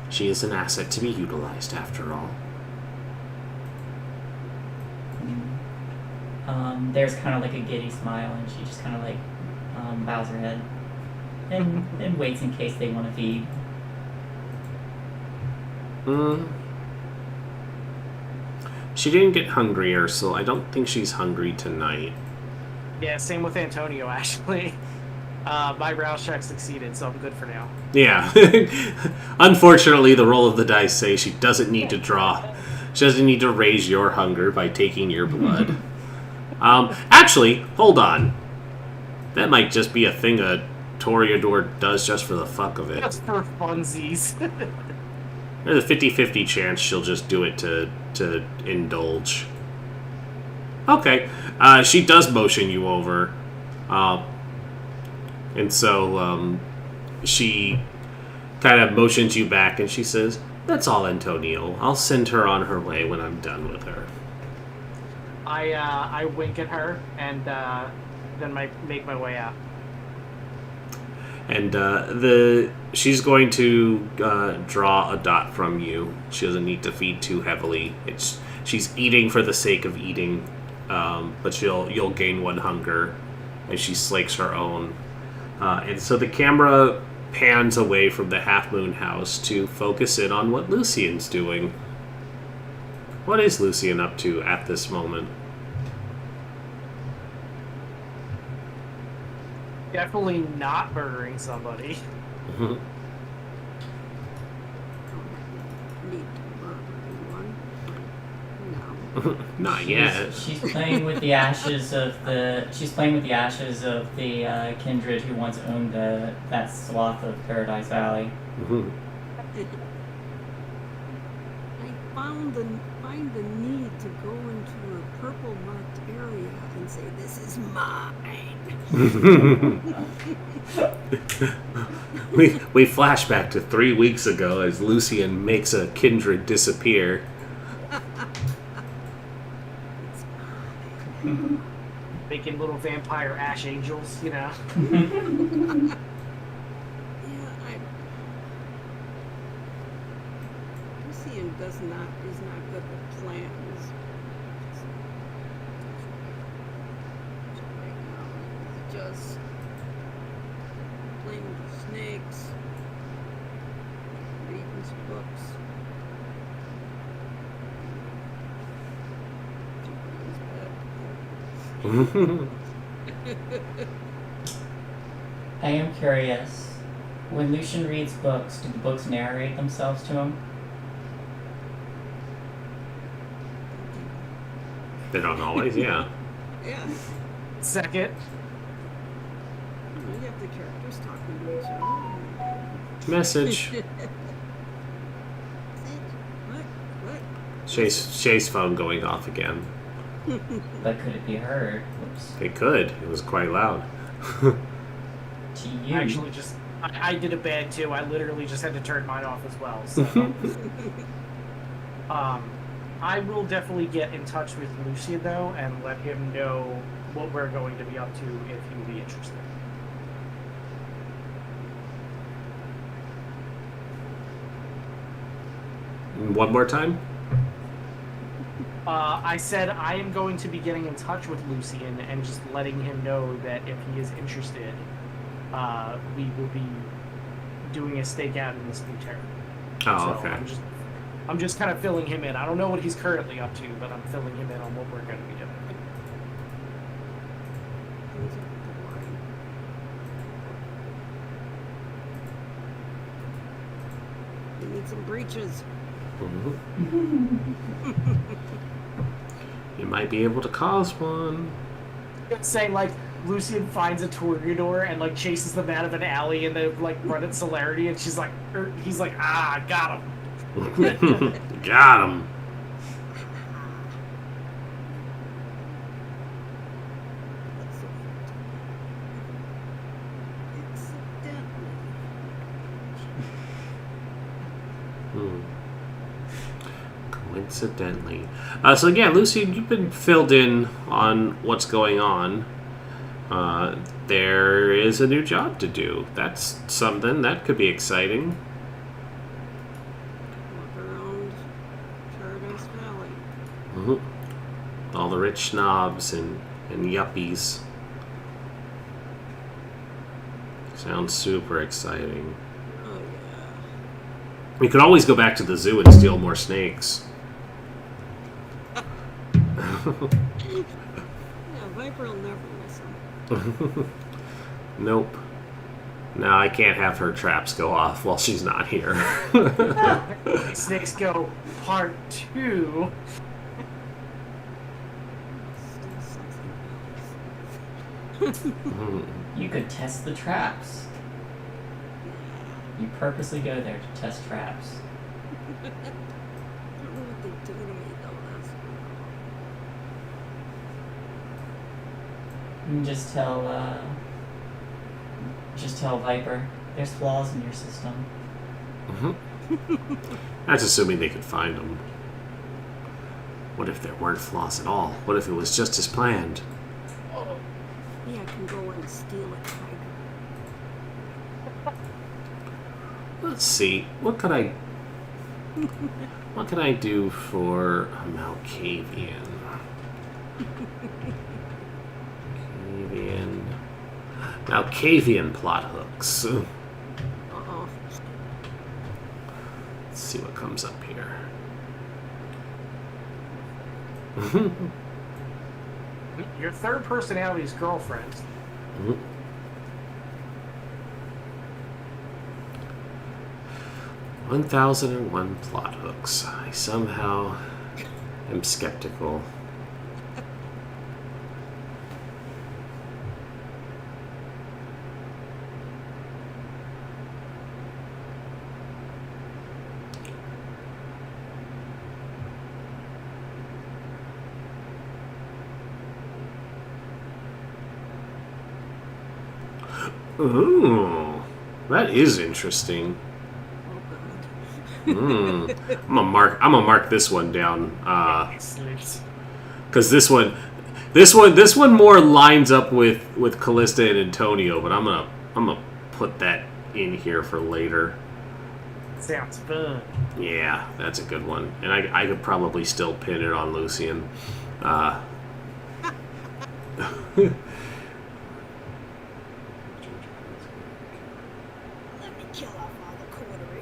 She is an asset to be utilized, after all. There's kind of like a giddy smile, and she just kind of like bows her head and waits in case they want to feed. She didn't get hungrier, so I don't think she's hungry tonight. Yeah, same with Antonio, actually. My rouse check succeeded, so I'm good for now. Yeah. Unfortunately, the roll of the dice say she doesn't need to draw. She doesn't need to raise your hunger by taking your blood. Actually, hold on. That might just be a thing a Toreador does just for the fuck of it. Just for funsies. There's a 50-50 chance she'll just do it to indulge. Okay. She does motion you over. And so she kind of motions you back, and she says, "That's all, Antonio. I'll send her on her way when I'm done with her." I wink at her and then make my way out. And she's going to draw a dot from you. She doesn't need to feed too heavily. She's eating for the sake of eating, but you'll gain one hunger as she slakes her own. And so the camera pans away from the Half Moon House to focus in on what Lucian's doing. What is Lucian up to at this moment? Definitely not murdering somebody. Need to murder anyone? No. Not yet. She's playing with the ashes of the. She's playing with the ashes of the kindred who once owned that swath of Paradise Valley. I find the need to go into a purple marked area and say, "This is mine." we flash back to 3 weeks ago as Lucian makes a kindred disappear. Making little vampire ash angels, you know. Lucian is not good with plans. So right now he's just playing with the snakes, reading his books. I am curious. When Lucian reads books, do the books narrate themselves to him? They don't always, yeah. Yeah. Second. You have the characters talking to each other. Message. What? Shay's phone going off again. But could it be heard? Whoops. It could. It was quite loud. To you. Actually, I did a bad too. I literally just had to turn mine off as well. So, I will definitely get in touch with Lucian though and let him know what we're going to be up to if he will be interested. One more time? I said I am going to be getting in touch with Lucian and just letting him know that if he is interested, we will be doing a stakeout in this new territory. Oh, So okay. I'm just kind of filling him in. I don't know what he's currently up to, but I'm filling him in on what we're going to be doing. Things are boring. We need some breaches. You might be able to cause one. It's saying like Lucian finds a toreador and like chases them out of an alley and they like run at celerity and he's like, ah, got him. Got him. Let's see. Coincidentally. So yeah, Lucy, you've been filled in on what's going on. There is a new job to do. That's something that could be exciting. Walk around Paradise Valley. All the rich snobs and yuppies. Sounds super exciting. Oh yeah. We could always go back to the zoo and steal more snakes. Yeah, Viper will never listen. Nope. No, I can't have her traps go off while she's not here. Snakes Go Part 2. Still something else. You could test the traps. You purposely go there to test traps. I don't know what they do to me though. And just tell Viper there's flaws in your system. That's assuming they could find them. What if there weren't flaws at all? What if it was just as planned? Yeah, I can go and steal a tiger. Let's see. What could I do for a Malkavian? Malkavian plot hooks. Let's see what comes up here. Your third personality's girlfriend. 1001 plot hooks. I somehow am skeptical. Ooh, that is interesting. I'm gonna mark this one down, because this one more lines up with Callista and Antonio. But I'm gonna put that in here for later. Sounds fun. Yeah, that's a good one, and I could probably still pin it on Lucian. Let me kill off all the coterie.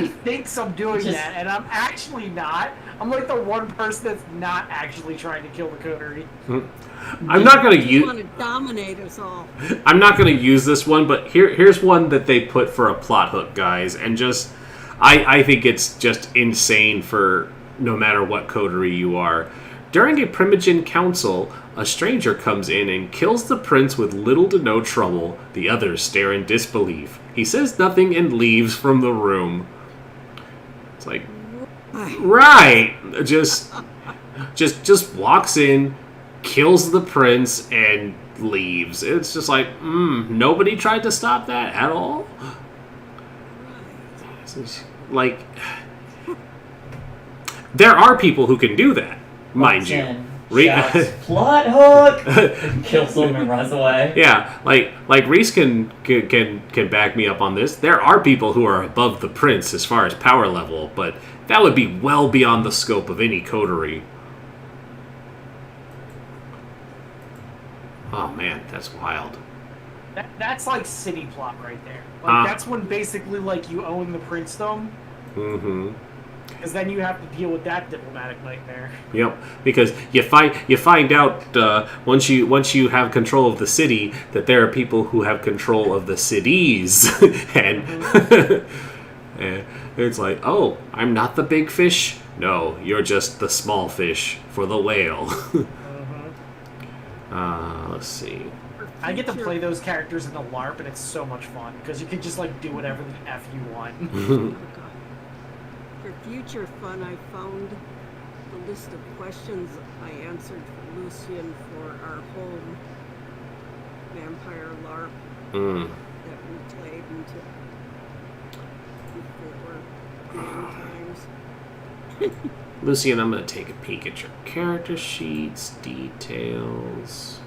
He thinks I'm doing that, and I'm actually not. I'm like the one person that's not actually trying to kill the coterie. I'm not gonna You use. want to dominate us all. I'm not gonna use this one, but here's one that they put for a plot hook, guys, and just I think it's just insane for no matter what coterie you are. During a Primogen council, a stranger comes in and kills the prince with little to no trouble. The others stare in disbelief. He says nothing and leaves from the room. It's like, right, just walks in, kills the prince, and leaves. It's just like, nobody tried to stop that at all. Like, there are people who can do that, mind you. Shouts, plot hook! Kills them and runs away. Yeah, like Reese can back me up on this. There are people who are above the prince as far as power level, but that would be well beyond the scope of any coterie. Oh man, that's wild. That's like city plot right there. Like that's when basically like you own the princedom. Mm-hmm. Because then you have to deal with that diplomatic nightmare. Yep, because you find out once you have control of the city that there are people who have control of the cities, and and it's like, oh, I'm not the big fish. No, you're just the small fish for the whale. Let's see. I get to play those characters in the LARP, and it's so much fun because you can just like do whatever the f you want. For future fun, I found the list of questions I answered for Lucian for our home vampire LARP that we played until before game times. Lucian, I'm going to take a peek at your character sheets, details.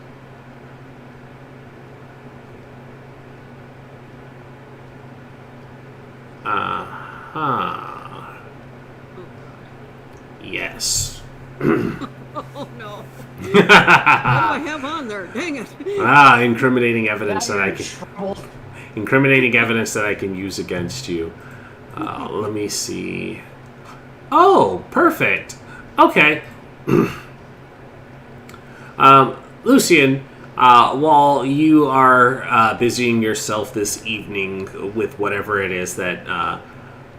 Yes. Oh no. What do I have on there? Dang it. Incriminating evidence that I can use against you. Let me see. Oh, perfect. Okay. Lucian, while you are busying yourself this evening with whatever it is that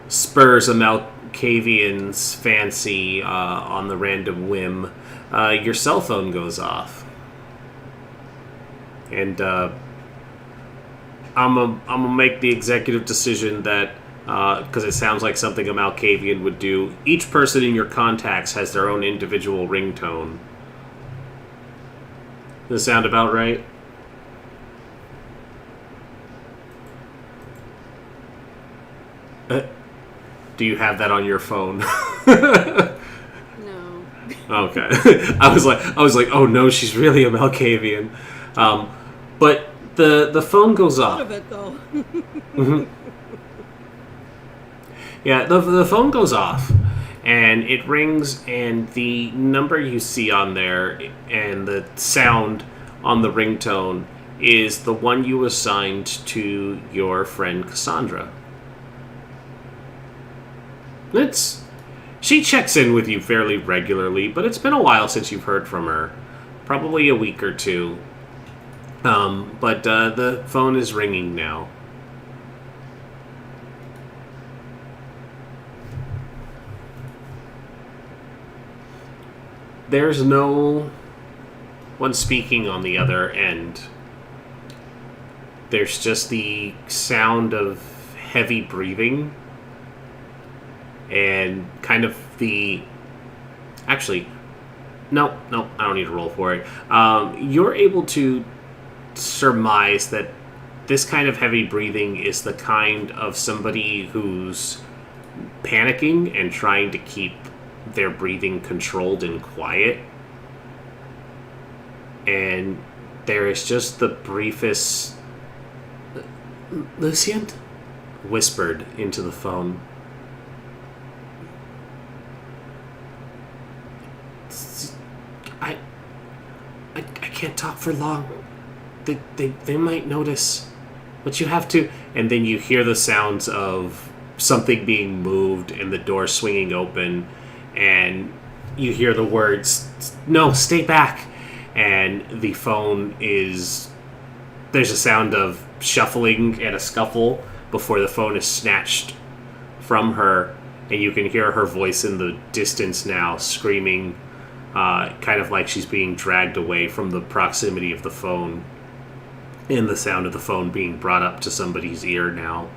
spurs a Malkavian's fancy on the random whim, your cell phone goes off. And I'm gonna make the executive decision that, because it sounds like something a Malkavian would do, each person in your contacts has their own individual ringtone. Does that sound about right? Do you have that on your phone? No. Okay. I was like, oh no, she's really a Malkavian. But the phone goes off. Out of it though. Mm-hmm. Yeah, the phone goes off, and it rings, and the number you see on there and the sound on the ringtone is the one you assigned to your friend Cassandra. She checks in with you fairly regularly, but it's been a while since you've heard from her. Probably a week or two. But the phone is ringing now. There's no one speaking on the other end. There's just the sound of heavy breathing and kind of the... Actually, no, I don't need to roll for it. You're able to surmise that this kind of heavy breathing is the kind of somebody who's panicking and trying to keep their breathing controlled and quiet. And there is just the briefest... Lucien? Whispered into the phone. I can't talk for long. They might notice. But you have to... And then you hear the sounds of something being moved and the door swinging open. And you hear the words, "No, stay back." And the phone is... There's a sound of shuffling and a scuffle before the phone is snatched from her. And you can hear her voice in the distance now, screaming, kind of like she's being dragged away from the proximity of the phone. And the sound of the phone being brought up to somebody's ear now.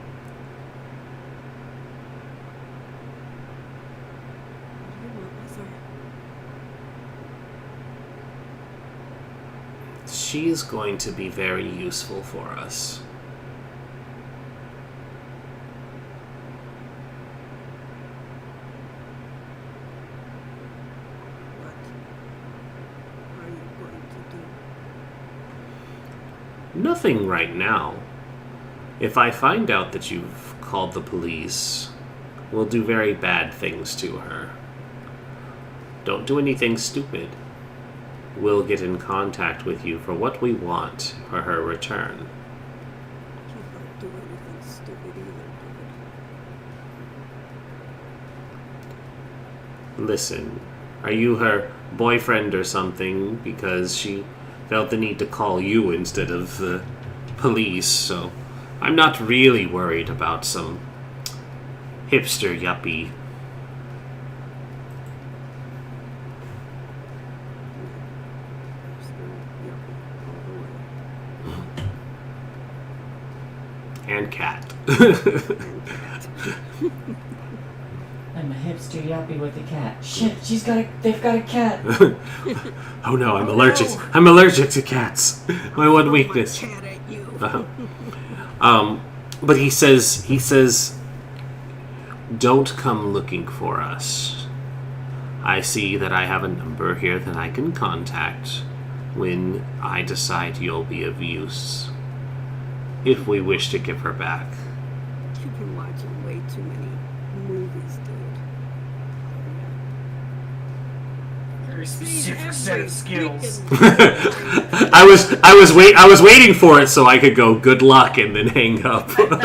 She is going to be very useful for us. What are you going to do? Nothing right now. If I find out that you've called the police, we'll do very bad things to her. Don't do anything stupid. We'll get in contact with you for what we want for her return. You don't do anything stupid either, David. Listen, are you her boyfriend or something? Because she felt the need to call you instead of the police, so I'm not really worried about some hipster yuppie. And cat. I'm a hipster yuppie with a cat. Shit, they've got a cat. Oh no, I'm allergic. I'm allergic to cats. My one weakness. Cat at you. But he says, don't come looking for us. I see that I have a number here that I can contact when I decide you'll be of use. If we wish to give her back. You've been watching way too many movies, dude. Very specific set of skills. I was waiting for it so I could go good luck and then hang up. Snakes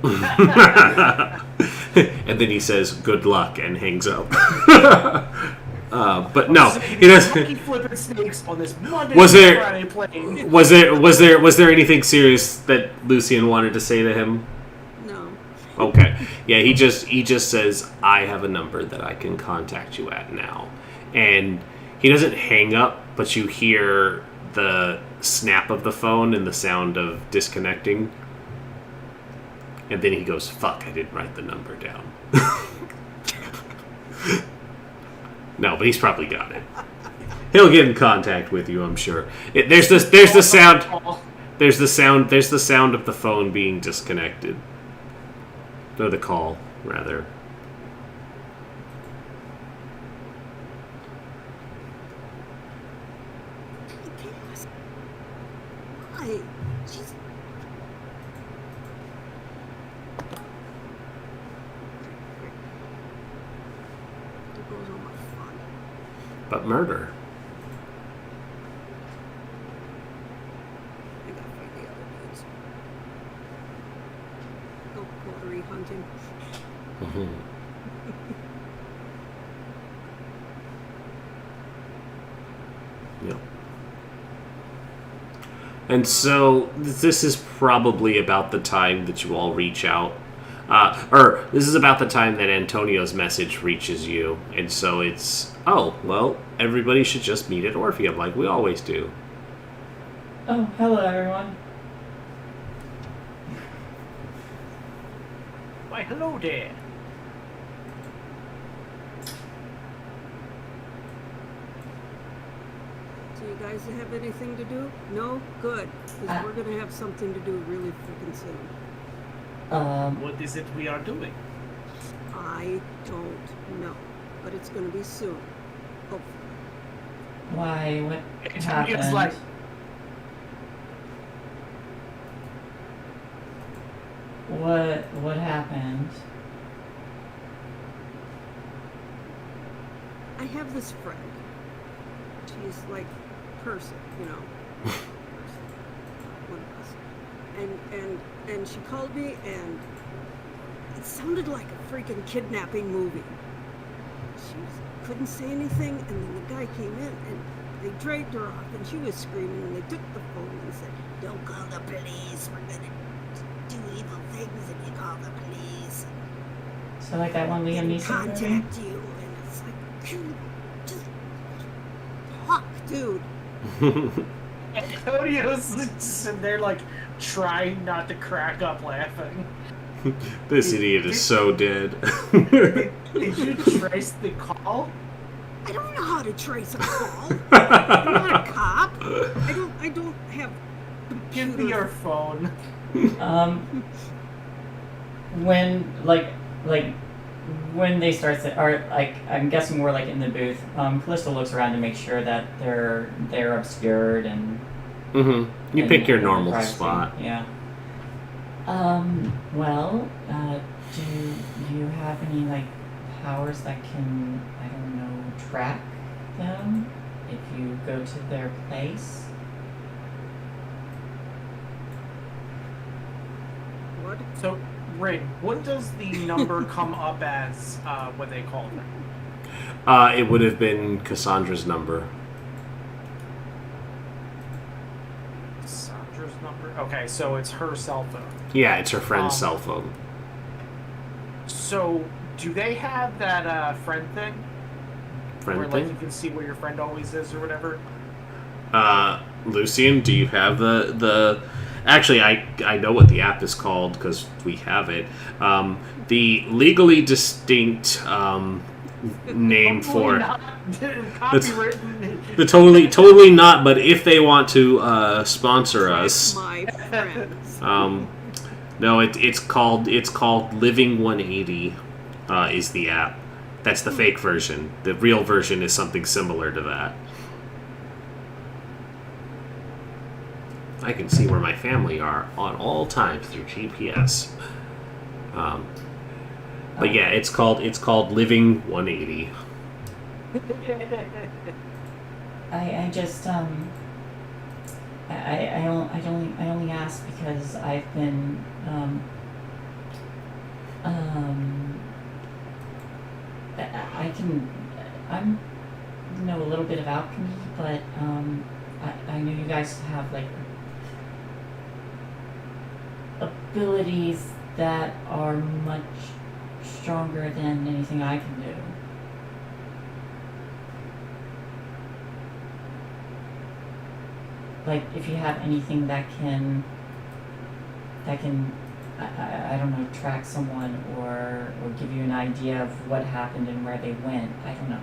off my plate. And then he says good luck and hangs up. But no, he doesn't. Lucky flipping snakes on this Monday Was there- Friday plane. Was there anything serious that Lucien wanted to say to him? No. Okay. Yeah, he just says, I have a number that I can contact you at now. And he doesn't hang up, but you hear the snap of the phone and the sound of disconnecting. And then he goes, fuck, I didn't write the number down. No, but he's probably got it. He'll get in contact with you, I'm sure. There's the sound of the phone being disconnected. Or the call, rather. Why? She's... You're But murder. I gotta find the other dudes. Go pottery hunting. Mm-hmm. Yep. And so this is probably about the time that you all reach out. Or this is about the time that Antonio's message reaches you. And so it's, oh, well, everybody should just meet at Orpheum like we always do. Oh, hello everyone. Why, hello there. So you guys have anything to do? No? Good. Because we're gonna have something to do really freaking soon. What is it we are doing? I don't know. But it's gonna be soon. Hopefully. Why? What It's happened? like, What happened? I have this friend. She's like person, you know. Person. One of us. And she called me and it sounded like a freaking kidnapping movie. Couldn't say anything, and then the guy came in and they dragged her off and she was screaming and they took the phone and said, "Don't call the police, we're gonna do evil things if you call the police. So like that one Liam And Neeson movie? contact you." And it's like, dude, just talk, dude. Antonio's just sitting there, like, trying not to crack up laughing. This idiot is so dead. Did you trace the call? I don't know how to trace a call. I'm not a cop. I don't have Give me your phone. When when they start to, or like I'm guessing we're like in the booth. Callisto looks around to make sure that they're obscured and. Mm-hmm. You and- pick your and normal privacy. spot. Yeah. Well, do you have any like powers that can, I don't know, track them if you go to their place? What? So, Ring, what does the number come up as when they call them? It would have been Cassandra's number. Sandra's number? Okay, so it's her cell phone. Yeah, it's her friend's cell phone. So, do they have that friend thing? Friend Where, like, you thing? can see where your friend always is or whatever? Lucian, do you have the... Actually, I know what the app is called because we have it. The legally distinct name for it. Copywritten. The totally not, but if they want to sponsor us, My friends. no, it's called Living 180 is the app. That's the fake version. The real version is something similar to that. I can see where my family are on all times through GPS. But yeah, it's called Living 180. I just I only ask because I've been I'm know a little bit of alchemy, but I know you guys have like abilities that are much stronger than anything I can do. Like if you have anything that can I don't know, track someone or give you an idea of what happened and where they went. I don't know.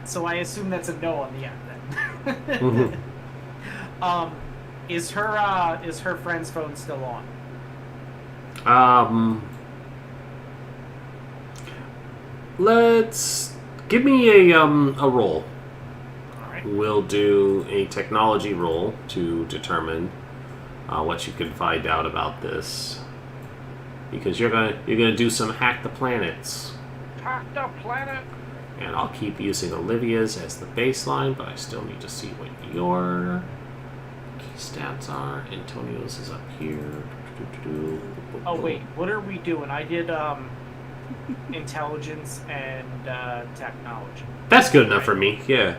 So I assume that's a no on the app then. Mhm. Is her friend's phone still on? Let's give me a roll. All right. We'll do a technology roll to determine what you can find out about this, because you're gonna do some hack the planets. Hack the planet. And I'll keep using Olivia's as the baseline, but I still need to see what your key stats are. Antonio's is up here. Oh wait, what are we doing? I did intelligence and technology. That's good enough for me, yeah.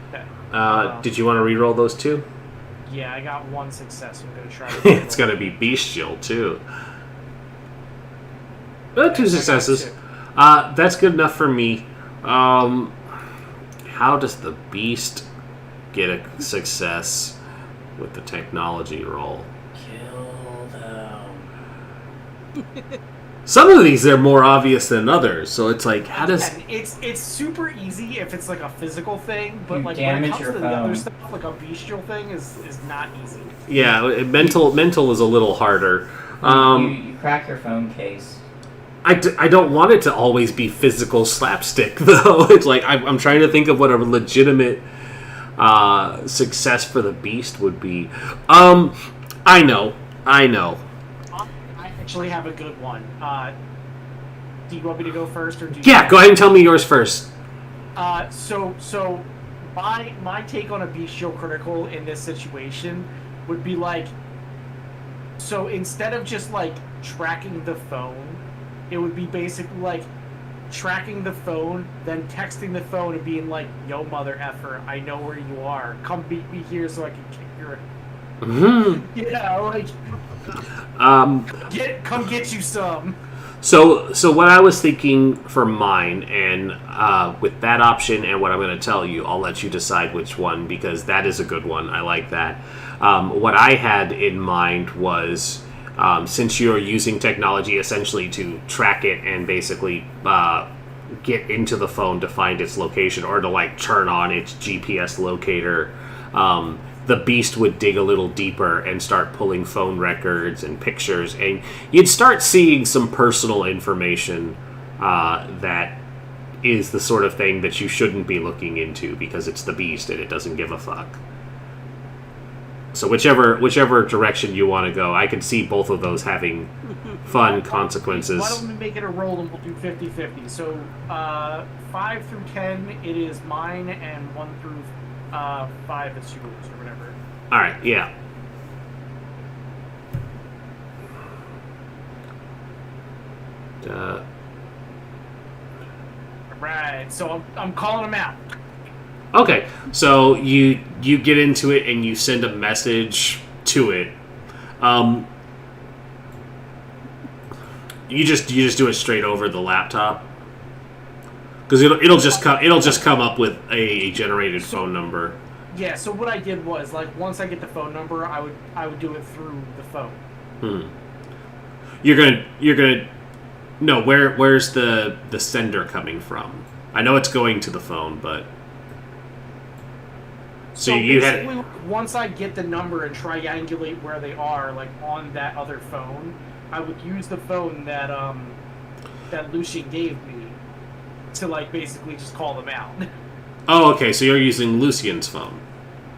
Okay. Did you want to re-roll those two? Yeah, I got one success. I'm gonna try to. It's gonna be bestial too. Two successes. That's good enough for me. How does the beast get a success with the technology roll? Kill them. Some of these are more obvious than others, so it's like, how does? And it's super easy if it's like a physical thing, but You like when it damage comes your to the other phone. stuff, like a bestial thing is not easy. Yeah, mental is a little harder. You crack your phone case. I don't want it to always be physical slapstick, though. It's like, I'm trying to think of what a legitimate success for the beast would be. I know. I actually have a good one. Do you want me to go first, or do you? Yeah, go ahead and tell me yours first. So my take on a bestial critical in this situation would be like, so instead of just like tracking the phone, it would be basically like tracking the phone, then texting the phone and being like, "Yo, mother effer, I know where you are. Come beat me here so I can kick your." Mm-hmm. Yeah, like. Come get you some. So what I was thinking for mine, and with that option and what I'm going to tell you, I'll let you decide which one, because that is a good one. I like that. What I had in mind was, since you're using technology essentially to track it and basically get into the phone to find its location, or to like turn on its GPS locator, the beast would dig a little deeper and start pulling phone records and pictures, and you'd start seeing some personal information that is the sort of thing that you shouldn't be looking into, because it's the beast and it doesn't give a fuck. So whichever direction you want to go, I can see both of those having fun consequences. Why don't we make it a roll and we'll do 50-50. So 5 through 10, it is mine, and 1 through 5 is yours, or whatever. All right, yeah. Right. So I'm calling them out. Okay, so you get into it and you send a message to it. You just do it straight over the laptop, because it'll just come up with a generated phone number. Yeah. So what I did was, like, once I get the phone number, I would do it through the phone. You're gonna no. Where's the sender coming from? I know it's going to the phone, but. So you basically, once I get the number and triangulate where they are, like on that other phone, I would use the phone that that Lucian gave me to, like, basically just call them out. Oh, okay. So you're using Lucian's phone.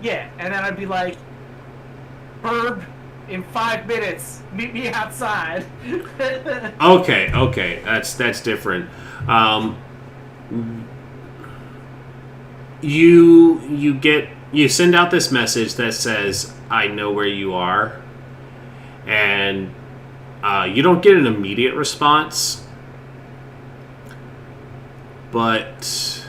Yeah, and then I'd be like, "Herb, in 5 minutes, meet me outside." Okay. That's different. You send out this message that says, "I know where you are," and you don't get an immediate response, but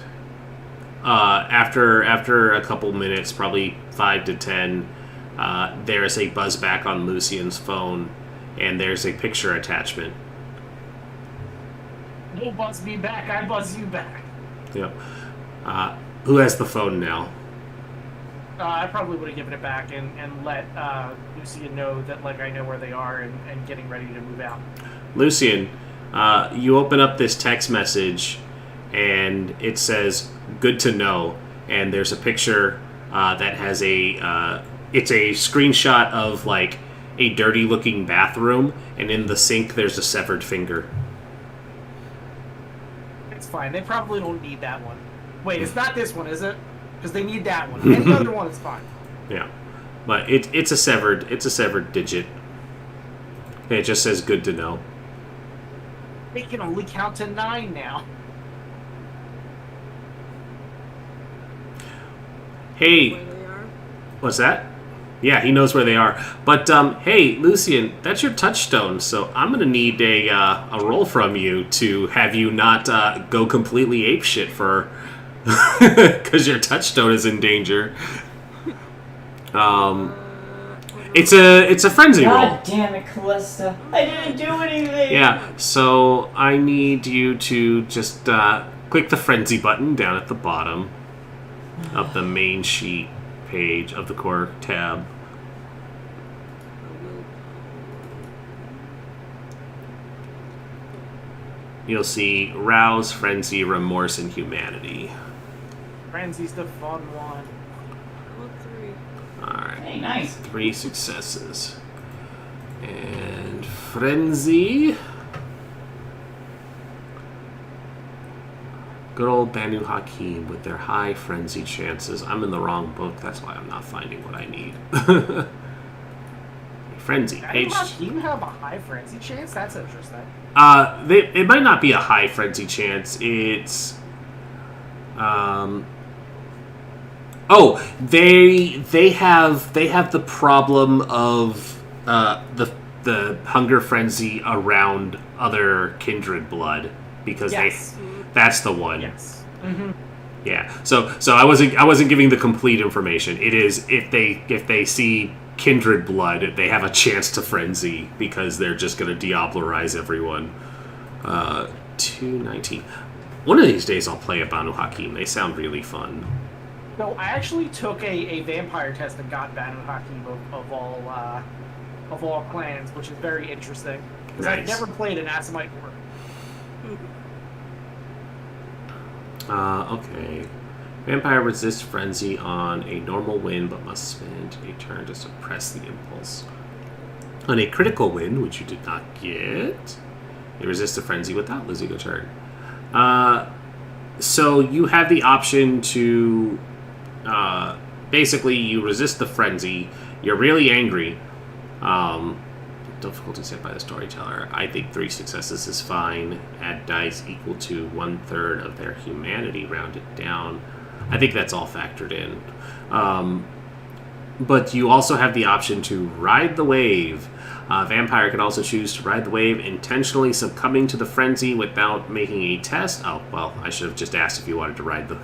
after a couple minutes, probably 5 to 10, there's a buzz back on Lucian's phone, and there's a picture attachment. Don't buzz me back, I buzz you back. Yep. Who has the phone now? I probably would have given it back and let Lucian know that, like, I know where they are and getting ready to move out. Lucian, you open up this text message, and it says, "Good to know," and there's a picture that has it's a screenshot of, like, a dirty-looking bathroom, and in the sink there's a severed finger. It's fine. They probably don't need that one. Wait, it's not this one, is it? Because they need that one. Any other one is fine. Yeah, but it's a severed digit. And it just says "Good to know." They can only count to 9 now. Hey, Where they are? what's that? Yeah, he knows where they are. But hey, Lucian, that's your touchstone. So I'm gonna need a roll from you to have you not go completely apeshit for, because your touchstone is in danger. Hold It's on. a frenzy roll. God damn it, Callista. I didn't do anything! Yeah. So I need you to just click the frenzy button down at the bottom of the main sheet page of the core tab. You'll see rouse, frenzy, remorse, and humanity. Frenzy's the fun one. Oh, 3. Alright. Hey, nice. 3 successes. And frenzy. Good old Banu Hakim with their high frenzy chances. I'm in the wrong book, that's why I'm not finding what I need. Frenzy, page. Do you have a high frenzy chance? That's interesting. It might not be a high frenzy chance. It's, they have the problem of the hunger frenzy around other kindred blood because Yes. that's the one. Yes. Mm-hmm. Yeah. So I wasn't giving the complete information. It is if they see kindred blood, they have a chance to frenzy because they're just going to Diablerize everyone. 219. One of these days I'll play a Banu Hakim. They sound really fun. So I actually took a vampire test and got Banu Hakim of all clans, which is very interesting because I've Nice. never played an Asimite war. Okay. Vampire resists frenzy on a normal win, but must spend a turn to suppress the impulse. On a critical win, which you did not get, you resist the frenzy without losing a turn. So you have the option to basically you resist the frenzy. You're really angry. Difficulty set by the storyteller. I think 3 successes is fine. Add dice equal to 1/3 of their humanity, rounded down. I think that's all factored in. But you also have the option to ride the wave. Vampire can also choose to ride the wave, intentionally succumbing to the frenzy without making a test. Oh, well, I should have just asked if you wanted to ride the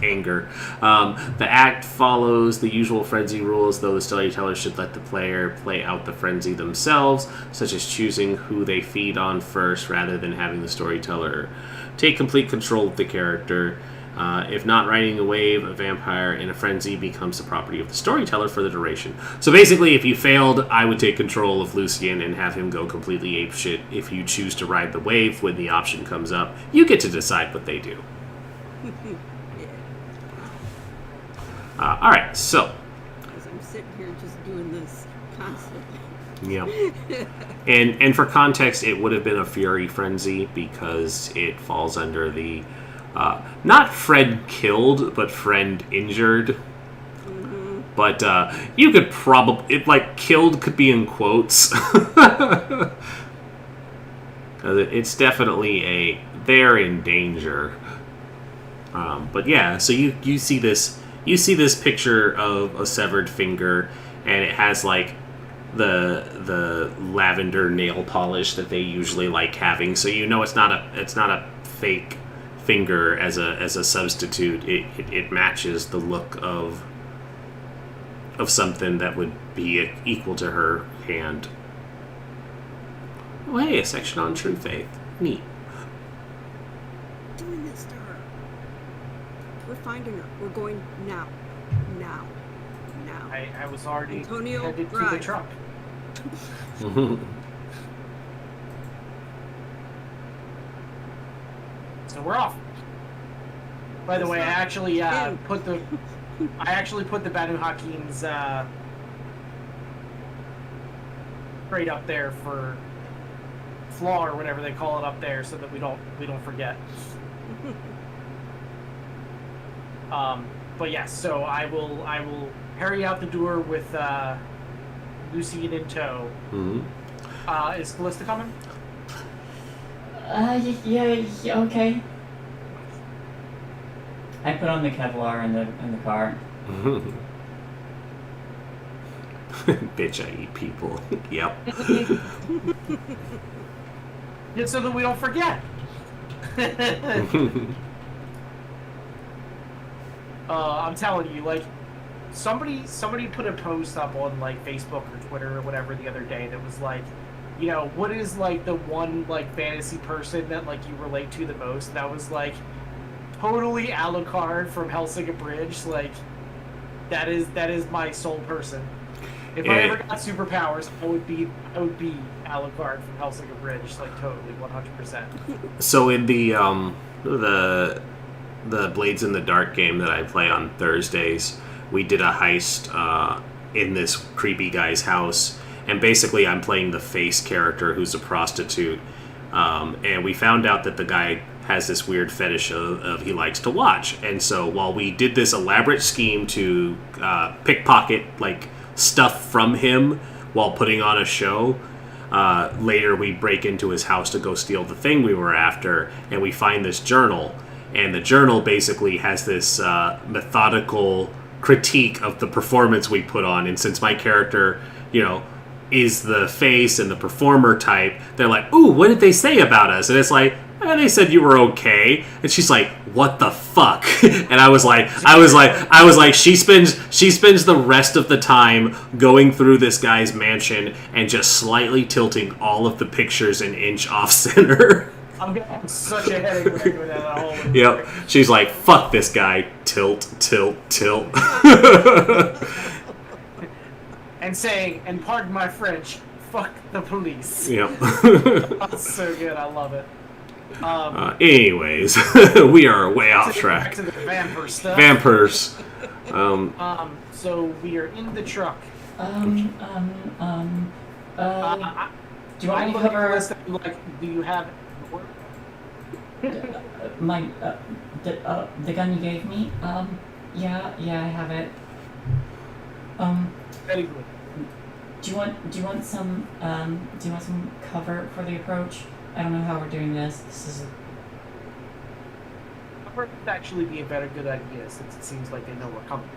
anger. The act follows the usual frenzy rules, though the storyteller should let the player play out the frenzy themselves, such as choosing who they feed on first rather than having the storyteller take complete control of the character. If not riding the wave, a vampire in a frenzy becomes the property of the storyteller for the duration. So basically, if you failed, I would take control of Lucian and have him go completely apeshit. If you choose to ride the wave when the option comes up, you get to decide what they do. Alright, so. Because I'm sitting here just doing this constantly. Yeah. And for context, it would have been a Fury Frenzy because it falls under the not friend killed, but friend injured. Mm-hmm. But you could probably like killed could be in quotes. It's definitely they're in danger. But yeah, so you see this picture of a severed finger, and it has like the lavender nail polish that they usually like having, so you know it's not a fake finger as a substitute. It matches the look of something that would be equal to her hand. Oh hey, a section on true faith. Neat. Doing this to her. We're finding her. We're going now. Now. I was already Antonio, headed to the drive. truck. So we're off. By the way, I actually put the Banu Hakim's crate up there for flaw or whatever they call it up there, so that we don't forget. But yes, so I will hurry out the door with Lucian in tow. Mm-hmm. Is Callista coming? Yeah, okay. I put on the Kevlar in the car. Bitch, I eat people. Yep. Just so that we don't forget. I'm telling you, like, somebody put a post up on like Facebook or Twitter or whatever the other day that was like, you know, what is like the one like fantasy person that like you relate to the most? And that was like totally Alucard from Helsinki Bridge. Like, that is my soul person. If I ever got superpowers, I would be Alucard from Helsinki Bridge, like totally, 100%. So in the Blades in the Dark game that I play on Thursdays, we did a heist in this creepy guy's house, and basically I'm playing the face character who's a prostitute, and we found out that the guy has this weird fetish of he likes to watch, and so while we did this elaborate scheme to pickpocket like stuff from him while putting on a show, later we break into his house to go steal the thing we were after, and we find this journal, and the journal basically has this methodical critique of the performance we put on. And since my character, you know, is the face and the performer type, they're like, ooh, what did they say about us? And it's like, they said you were okay. And she's like, what the fuck? And I was like, she spends the rest of the time going through this guy's mansion and just slightly tilting all of the pictures an inch off center. I'm getting such a headache when I go down that hole. Yep. She's like, fuck this guy. Tilt, tilt, tilt. And saying, and pardon my French, fuck the police. Yep. That's so good. I love it. Anyways, we are way off track. Back to the vampire stuff. Vampires. So we are in the truck. Do you want me to cover Like, do you have my the gun you gave me? Yeah, I have it. very good. Do you want some cover for the approach? I don't know how we're doing this. This is Would actually be a better good idea since it seems like they know we're coming.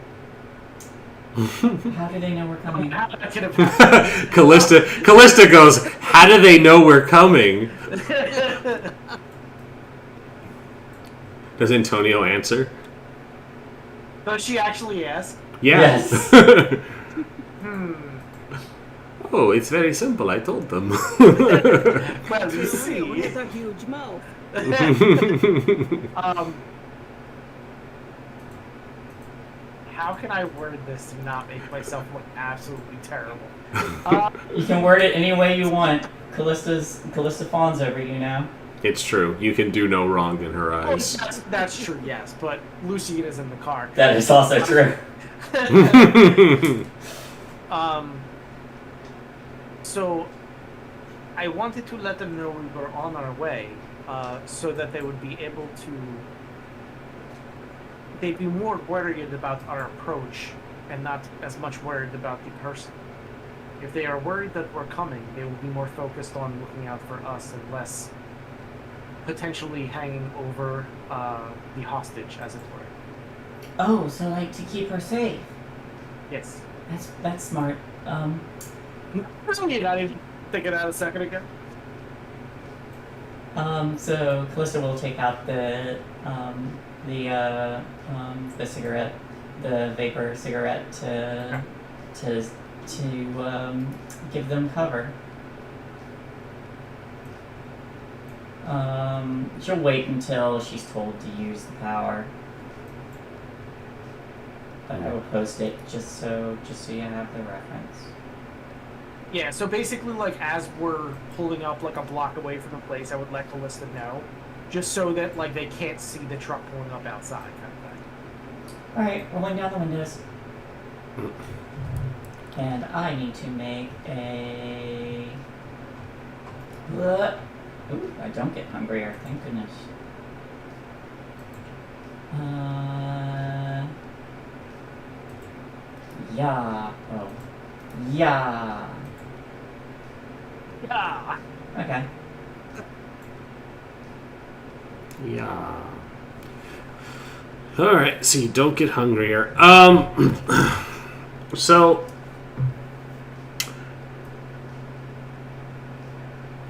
how do they know we're coming? Callista goes, how do they know we're coming? Does Antonio answer? Does she actually ask? Yeah. Yes. Oh, it's very simple. I told them. Well, you see. With a huge mouth. How can I word this to not make myself look absolutely terrible? You can word it any way you want. Callista fawns over you now. It's true. You can do no wrong in her Well, eyes. that's true, yes, but Lucy is in the car. That is also true. So, I wanted to let them know we were on our way, so that they would be able to... They'd be more worried about our approach, and not as much worried about the person. If they are worried that we're coming, they will be more focused on looking out for us and less potentially hanging over the hostage, as it were. Oh, so like to keep her safe. Yes. That's smart. You got to think it out a second ago. So Callista will take out the cigarette, the vapor cigarette to give them cover. She'll wait until she's told to use the power. But I will post it just so you have the reference. Yeah, so basically, like, as we're pulling up, like, a block away from the place, I would let Callista know, just so that, like, they can't see the truck pulling up outside, kind of thing. Alright, rolling down the windows. And I need to make a... Ooh, I don't get hungrier, thank goodness. Yeah. Oh. Yeah. Yeah. Okay. Yeah. All right, so you don't get hungrier. So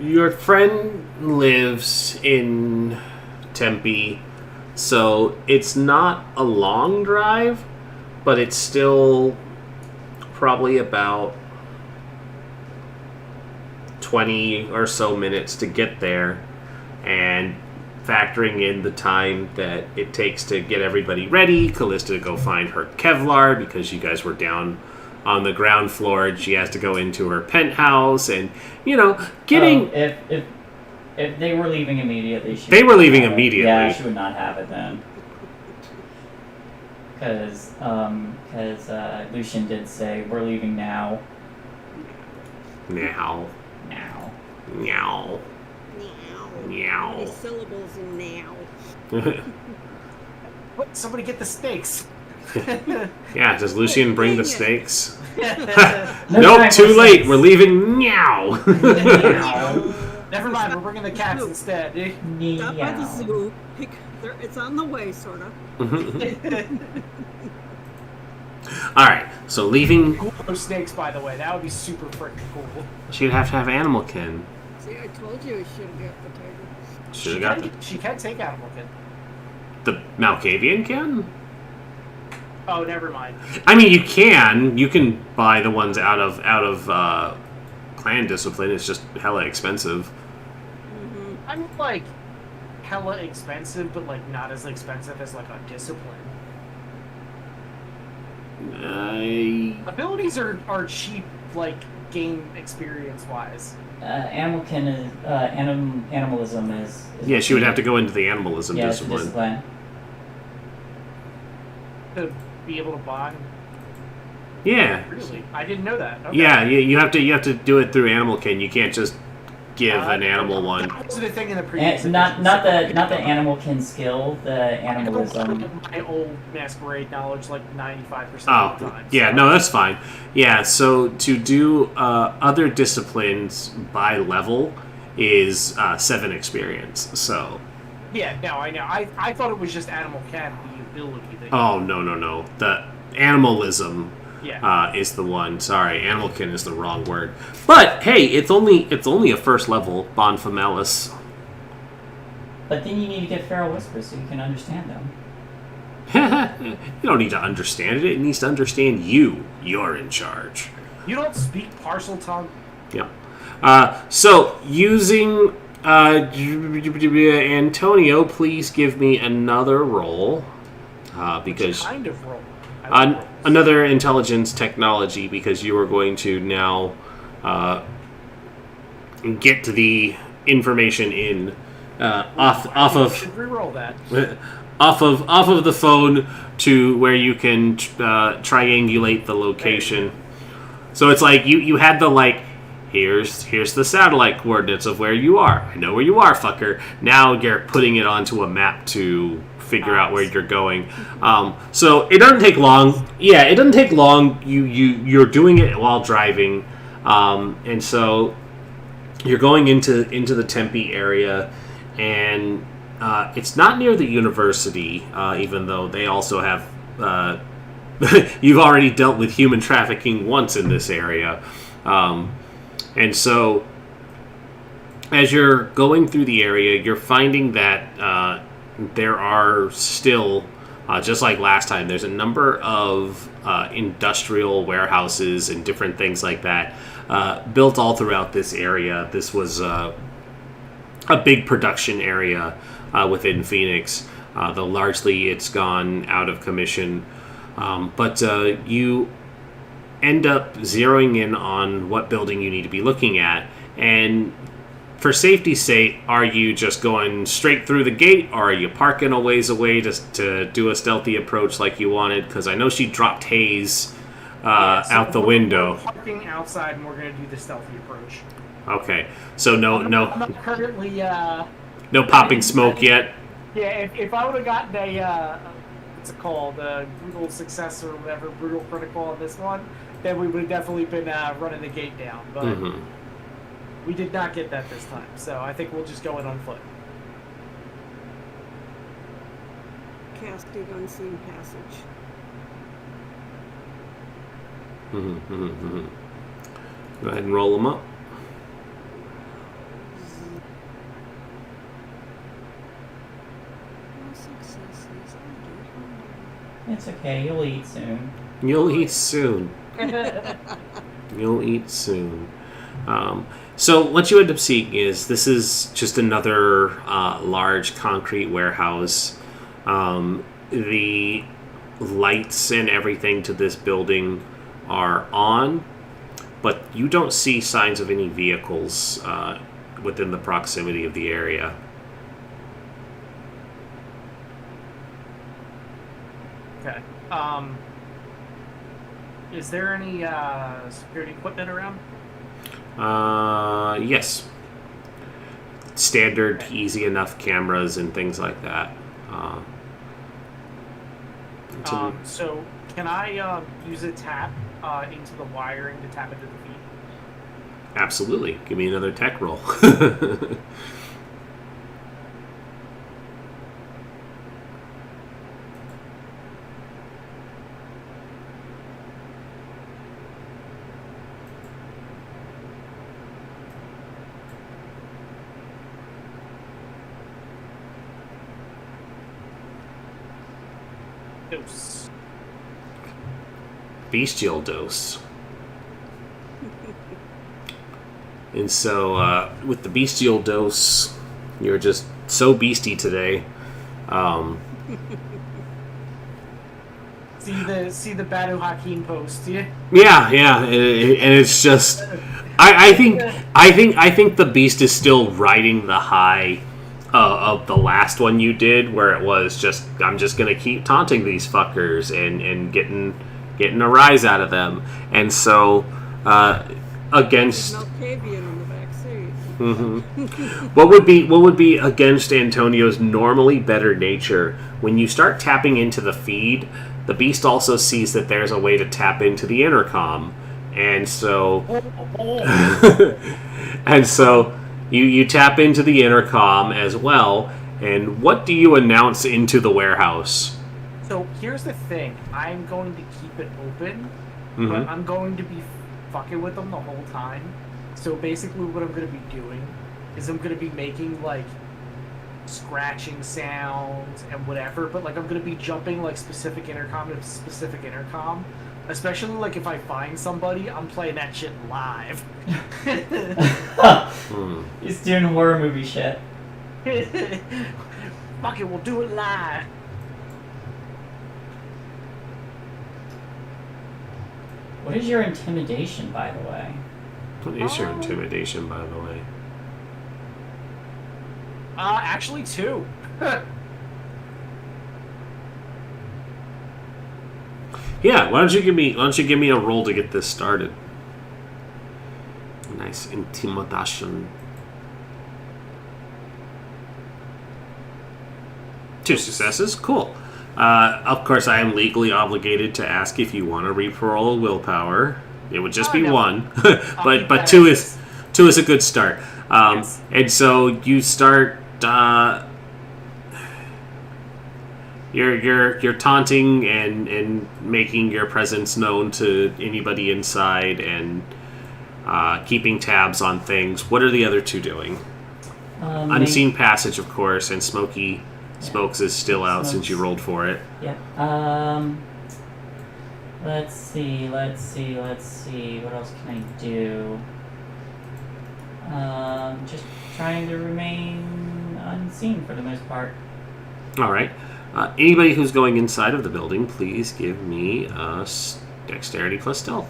your friend lives in Tempe, so it's not a long drive, but it's still probably about 20 or so minutes to get there, and factoring in the time that it takes to get everybody ready, Callista to go find her Kevlar because you guys were down on the ground floor and she has to go into her penthouse, and getting If they were leaving immediately, They were leaving immediately. Yeah, she would not have it then. Because Lucian did say we're leaving now. Now. Now. Meow. Now. Meow. How many syllables in now? What? Somebody get the steaks. Yeah, does Lucian bring the snakes? No Nope, time too for late. sex. We're leaving meow. Never mind, we're bringing the cats instead. Stop by the Meow. zoo. It's on the way, sort of. Alright, so leaving. Cool those snakes, by the way. That would be super freaking cool. She'd have to have animal kin. See, I told you I should have got the tiger. Should have got She can take animal kin. the Malkavian kin? Oh, never mind. I mean, you can. You can buy the ones out of clan discipline. It's just hella expensive. I'm like hella expensive, but like not as expensive as like a discipline. Abilities are cheap, like game experience wise. Animalkin is animalism is Yeah, she would have to go into the animalism yeah, it's discipline. discipline. To be able to buy. Yeah. Really, I didn't know that. Okay. Yeah, you have to do it through animal kin. You can't just give an animal one. That wasn't a thing in the previous. Not the animalkin skill, the animalism. My old masquerade knowledge, like 95% of the Oh, time. yeah, so. no, that's fine. Yeah, so to do other disciplines by level is 7 experience. So. Yeah, no, I know. I thought it was just animal cat, the ability. That Oh, no. The animalism yeah. is the one. Sorry, animalkin is the wrong word. But hey, it's only a first level Bonfamalis. But then you need to get feral whispers so you can understand them. You don't need to understand it. It needs to understand you. You're in charge. You don't speak parcel tongue? Yeah. So using Antonio, please give me another roll because Which kind of roll? I like rolls. another intelligence technology, because you are going to now get to the information in off of Should re-roll that. off of the phone to where you can triangulate the location. So it's like you had the like, here's the satellite coordinates of where you are. I know where you are, fucker. Now you're putting it onto a map to figure out where you're going. So it doesn't take long. Yeah, it doesn't take long. You're doing it while driving, and so you're going into the Tempe area, and it's not near the university, even though they also have. You've already dealt with human trafficking once in this area, and so as you're going through the area, you're finding that there are still, just like last time, there's a number of industrial warehouses and different things like that built all throughout this area. This was a big production area within Phoenix, though largely it's gone out of commission. But you end up zeroing in on what building you need to be looking at, and for safety's sake, are you just going straight through the gate, or are you parking a ways away to do a stealthy approach like you wanted? Because I know she dropped haze out the window. We're parking outside, and we're going to do the stealthy approach. Okay, so I'm not currently. no popping smoke yet. Yeah, if I would have gotten a what's it called, a brutal success or whatever, brutal critical on this one, then we would have definitely been running the gate down. But. Mm-hmm. We did not get that this time, so I think we'll just go in on foot. casting unseen passage. Go ahead and roll them up. No successes. It's okay. You'll eat soon. You'll eat soon. You'll eat soon. So what you end up seeing is this is just another large concrete warehouse. The lights and everything to this building are on, but you don't see signs of any vehicles within the proximity of the area. Okay. Is there any security equipment around? Yes. Standard, easy enough cameras and things like that. So can I use a tap into the wiring to tap into the feed? Absolutely. Give me another tech roll. Dose. Bestial dose. And so, with the bestial dose, you're just so beastie today. See the Badu Hakeem post, yeah? Yeah, and it's just, I think the beast is still riding the high of the last one you did, where it was just, I'm just gonna keep taunting these fuckers and getting a rise out of them, and so against. There's no Cavian in the back seat. What would be against Antonio's normally better nature? When you start tapping into the feed, the beast also sees that there's a way to tap into the intercom, and so you tap into the intercom as well. And what do you announce into the warehouse? So here's the thing. I'm going to keep it open, Mm-hmm. but I'm going to be fucking with them the whole time. So basically what I'm going to be doing is I'm going to be making, like, scratching sounds and whatever, but, like, I'm going to be jumping, like, specific intercom to specific intercom. Especially, like, if I find somebody, I'm playing that shit live. He's doing horror movie shit. Fuck it, we'll do it live. What is your intimidation, by the way? What is your intimidation, by the way? Actually 2. Yeah, why don't you give me a roll to get this started? Nice intimidation. 2 successes, cool. Of course, I am legally obligated to ask if you want to re-roll willpower. It would just be no. 1, but that 2 as is a good start. Yes. And so you start. You're taunting and making your presence known to anybody inside and keeping tabs on things. What are the other 2 doing? Unseen Passage, of course, and Smokes is still out since you rolled for it. Yeah. Let's see. What else can I do? Just trying to remain unseen for the most part. All right. Anybody who's going inside of the building, please give me a dexterity plus stealth.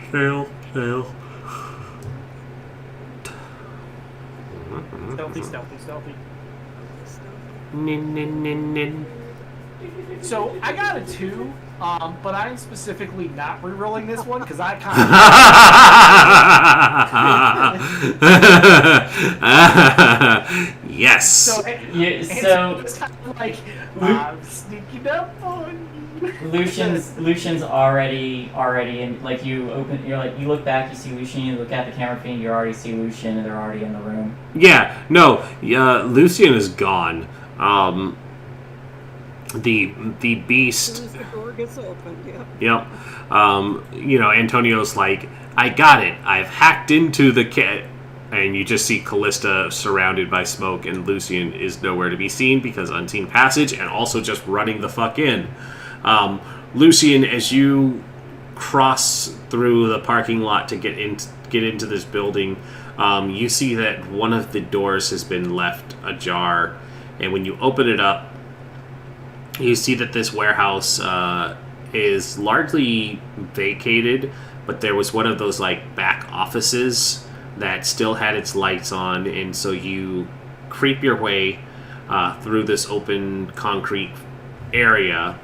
Stealth. Stealthy. Nin. So I got a 2, but I'm specifically not re-rolling this one because I kind of. Yes. So Yeah, it's so kind of like I'm sneaking up on Lucian's already in. Like you look back, you see Lucian. You look at the camera feed, you already see Lucian, and they're already in the room. Yeah, no, Lucian is gone. The beast. As soon as the door gets opened, yeah. Yep. Antonio's like, I got it. I've hacked into the and you just see Callista surrounded by smoke, and Lucian is nowhere to be seen because unseen passage, and also just running the fuck in. Lucian, as you cross through the parking lot to get into this building, you see that one of the doors has been left ajar, and when you open it up, you see that this warehouse is largely vacated, but there was one of those like back offices that still had its lights on, and so you creep your way through this open concrete area,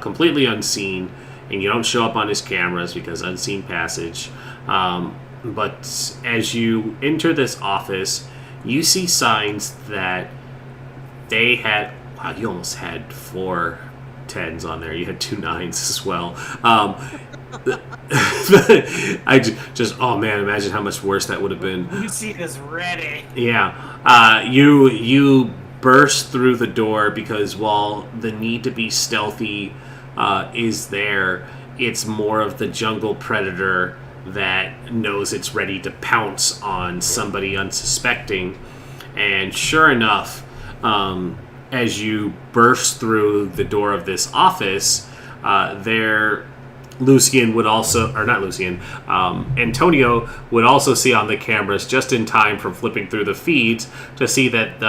completely unseen, and you don't show up on his cameras because unseen passage. But as you enter this office, you see signs that they had. Wow, you almost had 4 10s on there. You had 2 9s as well. I just, oh man, imagine how much worse that would have been. Lucian is ready. Yeah. You burst through the door because while the need to be stealthy is there, it's more of the jungle predator that knows it's ready to pounce on somebody unsuspecting. And sure enough, as you burst through the door of this office, Lucian would also, or not Lucian, Antonio would also see on the cameras just in time from flipping through the feeds to see that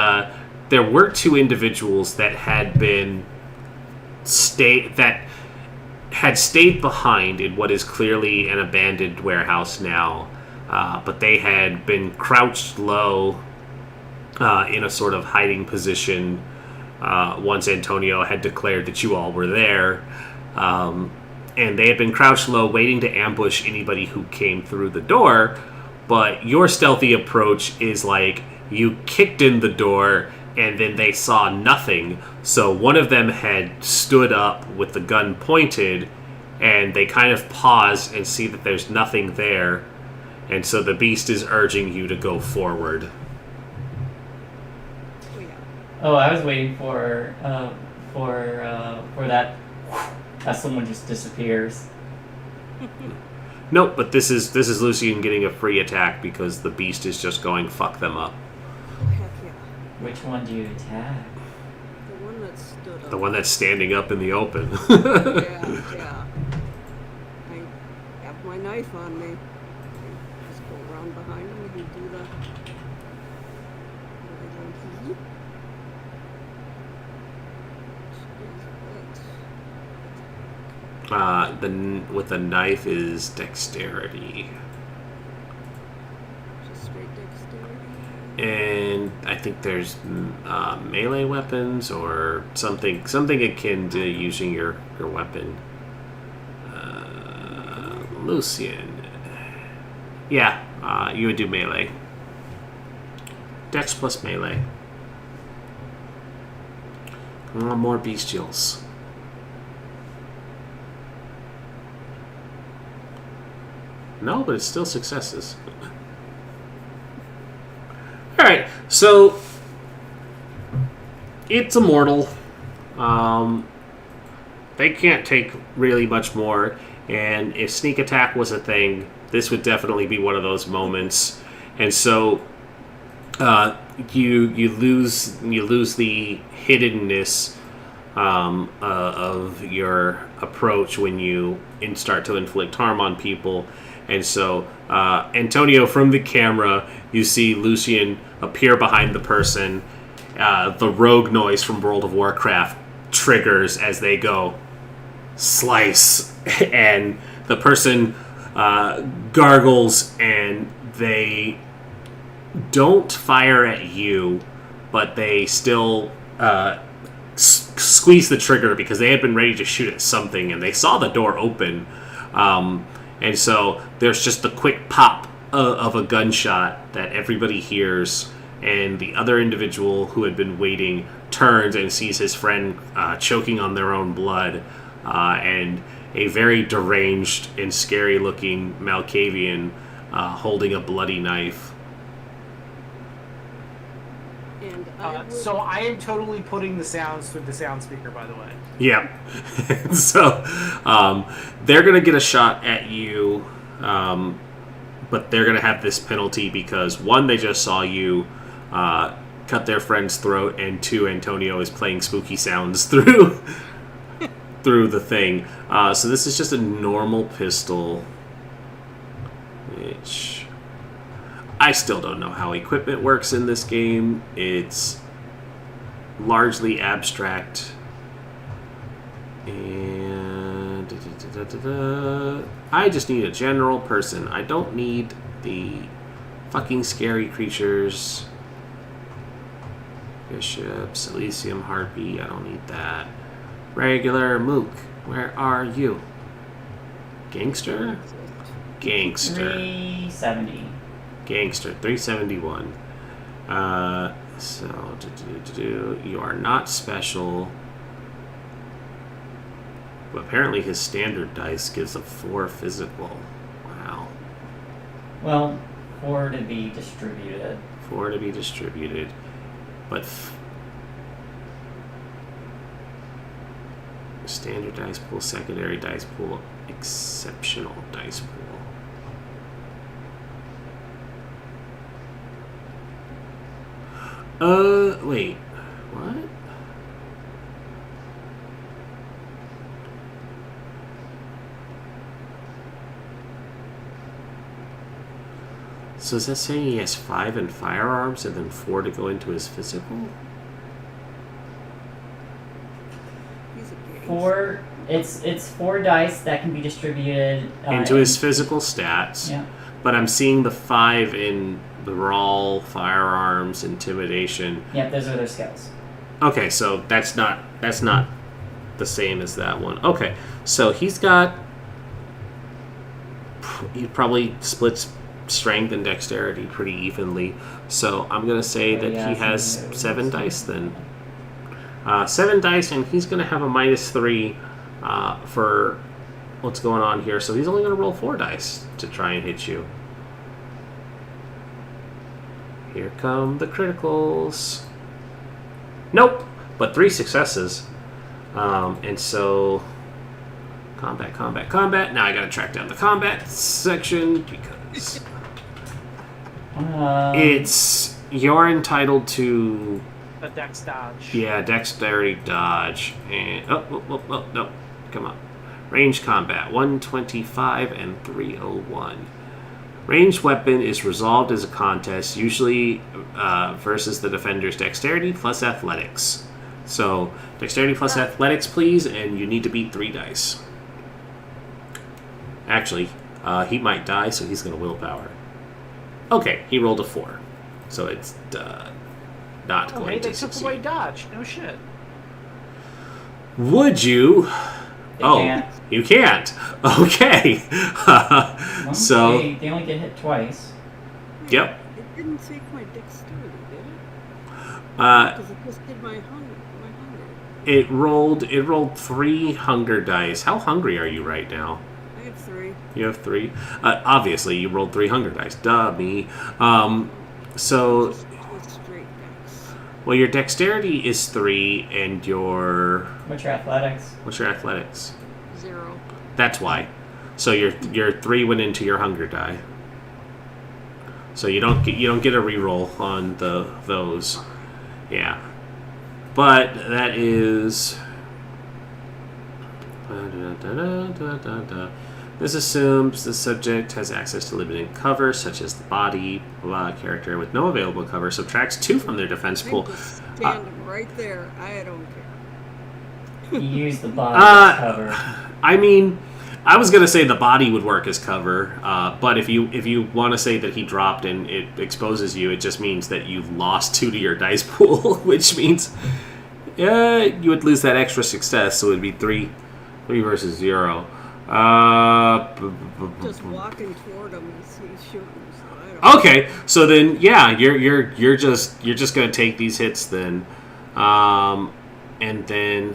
there were 2 individuals that had been stayed behind in what is clearly an abandoned warehouse now, but they had been crouched low in a sort of hiding position once Antonio had declared that you all were there. And they had been crouched low, waiting to ambush anybody who came through the door. But your stealthy approach is like you kicked in the door, and then they saw nothing. So one of them had stood up with the gun pointed, and they kind of pause and see that there's nothing there. And so the beast is urging you to go forward. Oh, I was waiting for that. As someone just disappears. Nope, but this is Lucian getting a free attack because the beast is just going fuck them up. Heck yeah. Which one do you attack? The one that stood up. The one that's standing up in the open. Yeah. I have my knife on me. I just go around behind him and do the... With the knife is dexterity. Just straight dexterity. And I think there's melee weapons or something akin to using your weapon. Lucian. Yeah, you would do melee. Dex plus melee. More bestials. No, but it's still successes. Alright, so it's immortal. They can't take really much more, and if sneak attack was a thing, this would definitely be one of those moments. And so you lose the hiddenness of your approach when you start to inflict harm on people. And so, Antonio, from the camera, you see Lucian appear behind the person. The rogue noise from World of Warcraft triggers as they go, slice, and the person gargles, and they don't fire at you, but they still squeeze the trigger because they had been ready to shoot at something, and they saw the door open. And so there's just the quick pop of a gunshot that everybody hears, and the other individual who had been waiting turns and sees his friend choking on their own blood. and a very deranged and scary-looking Malkavian holding a bloody knife. And I would, So I am totally putting the sounds through the sound speaker, by the way. Yeah. So they're going to get a shot at you, but they're going to have this penalty because, one, they just saw you cut their friend's throat, and two, Antonio is playing spooky sounds through the thing. So this is just a normal pistol, which I still don't know how equipment works in this game. It's largely abstract. And I just need a general person. I don't need the fucking scary creatures. Bishops, Elysium Harpy, I don't need that. Regular Mook, where are you? Gangster? that's it. Gangster. 370. Gangster, 371. You are not special. But apparently his standard dice gives a 4 physical. Wow. Well, 4 to be distributed. 4 to be distributed. But standard dice pool, secondary dice pool, exceptional dice pool. Wait. What? So is that saying he has 5 in firearms and then 4 to go into his physical? He's a gangster. 4. It's 4 dice that can be distributed Into his physical stats. Yeah. But I'm seeing the 5 in the raw, firearms, intimidation. Yeah, those are their skills. Okay, so that's not the same as that one. Okay, so he probably splits strength and dexterity pretty evenly. So I'm gonna say that he has 7 dice then. 7 dice, and he's gonna have a -3 for what's going on here. So he's only gonna roll 4 dice to try and hit you. Here come the criticals. Nope, but 3 successes. And so combat. Now I gotta track down the combat section because you're entitled to A dex dodge. dexterity dodge and no, come on. Range combat 125 and 301. Ranged weapon is resolved as a contest, usually versus the defender's dexterity plus athletics. So, dexterity plus athletics, please, and you need to beat 3 dice. Actually, he might die, so he's going to willpower. Okay, he rolled a 4. So it's not Oh, going hey, to they took succeed. away dodge. No shit. Would you? They Oh, can't. you can't. Okay. Well, So, they only get hit twice. Wait, Yep. It didn't take my dexterity, did it? uh, Because it just did my hunger. it rolled 3 hunger dice. How hungry are you right now? I have 3. You have 3. Obviously, you rolled 3 hunger dice. Duh, me. So, Just straight dex. well, your dexterity is 3, and your What's your athletics? what's your athletics? 0. That's why. So your 3 went into your hunger die. So you don't get a reroll on those. Yeah. But that is. This assumes the subject has access to limited cover, such as the body. Character with no available cover subtracts 2 from their defense I'm pool. just standing right there. I don't care. You use the body as cover. I mean, I was gonna say the body would work as cover, but if you want to say that he dropped and it exposes you, it just means that you've lost 2 to your dice pool, which means you would lose that extra success, so it'd be 3 versus 0. Just walking toward him as he's shooting. So I don't Okay, so then you're just gonna take these hits then, and then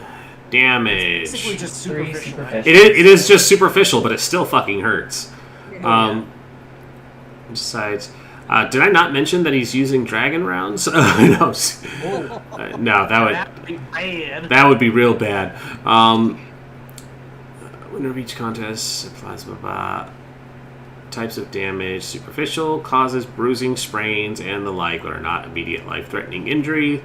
damage. Basically just 3 superficial. superficial. It is just superficial, but it still fucking hurts. Besides, did I not mention that he's using dragon rounds? No, no, That'd be bad. that would be real bad. Winner each contest applies types of damage: superficial, causes bruising, sprains, and the like, but are not immediate life-threatening injury.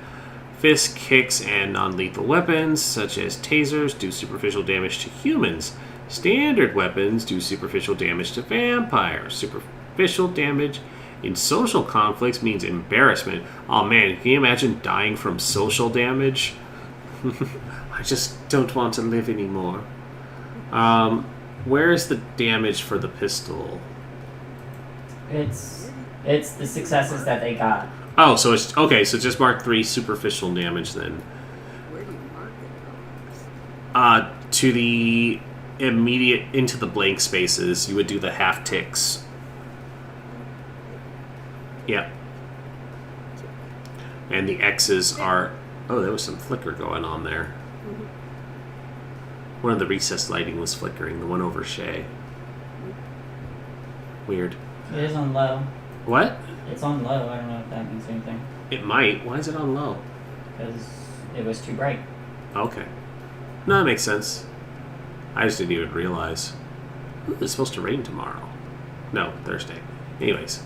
Fist kicks and non-lethal weapons, such as tasers, do superficial damage to humans. Standard weapons do superficial damage to vampires. Superficial damage in social conflicts means embarrassment. Oh man, can you imagine dying from social damage? I just don't want to live anymore. Where is the damage for the pistol? It's the successes that they got. Oh, so it's okay. So just mark 3 superficial damage then. Where do you mark it? To the immediate into the blank spaces, you would do the half ticks. Yep. And the X's are. Oh, there was some flicker going on there. One of the recessed lighting was flickering. The one over Shay. Weird. It is on low. What? It's on low. I don't know if that means anything. It might. Why is it on low? Because it was too bright. Okay. No, that makes sense. I just didn't even realize. Ooh, it's supposed to rain tomorrow. No, Thursday. Anyways,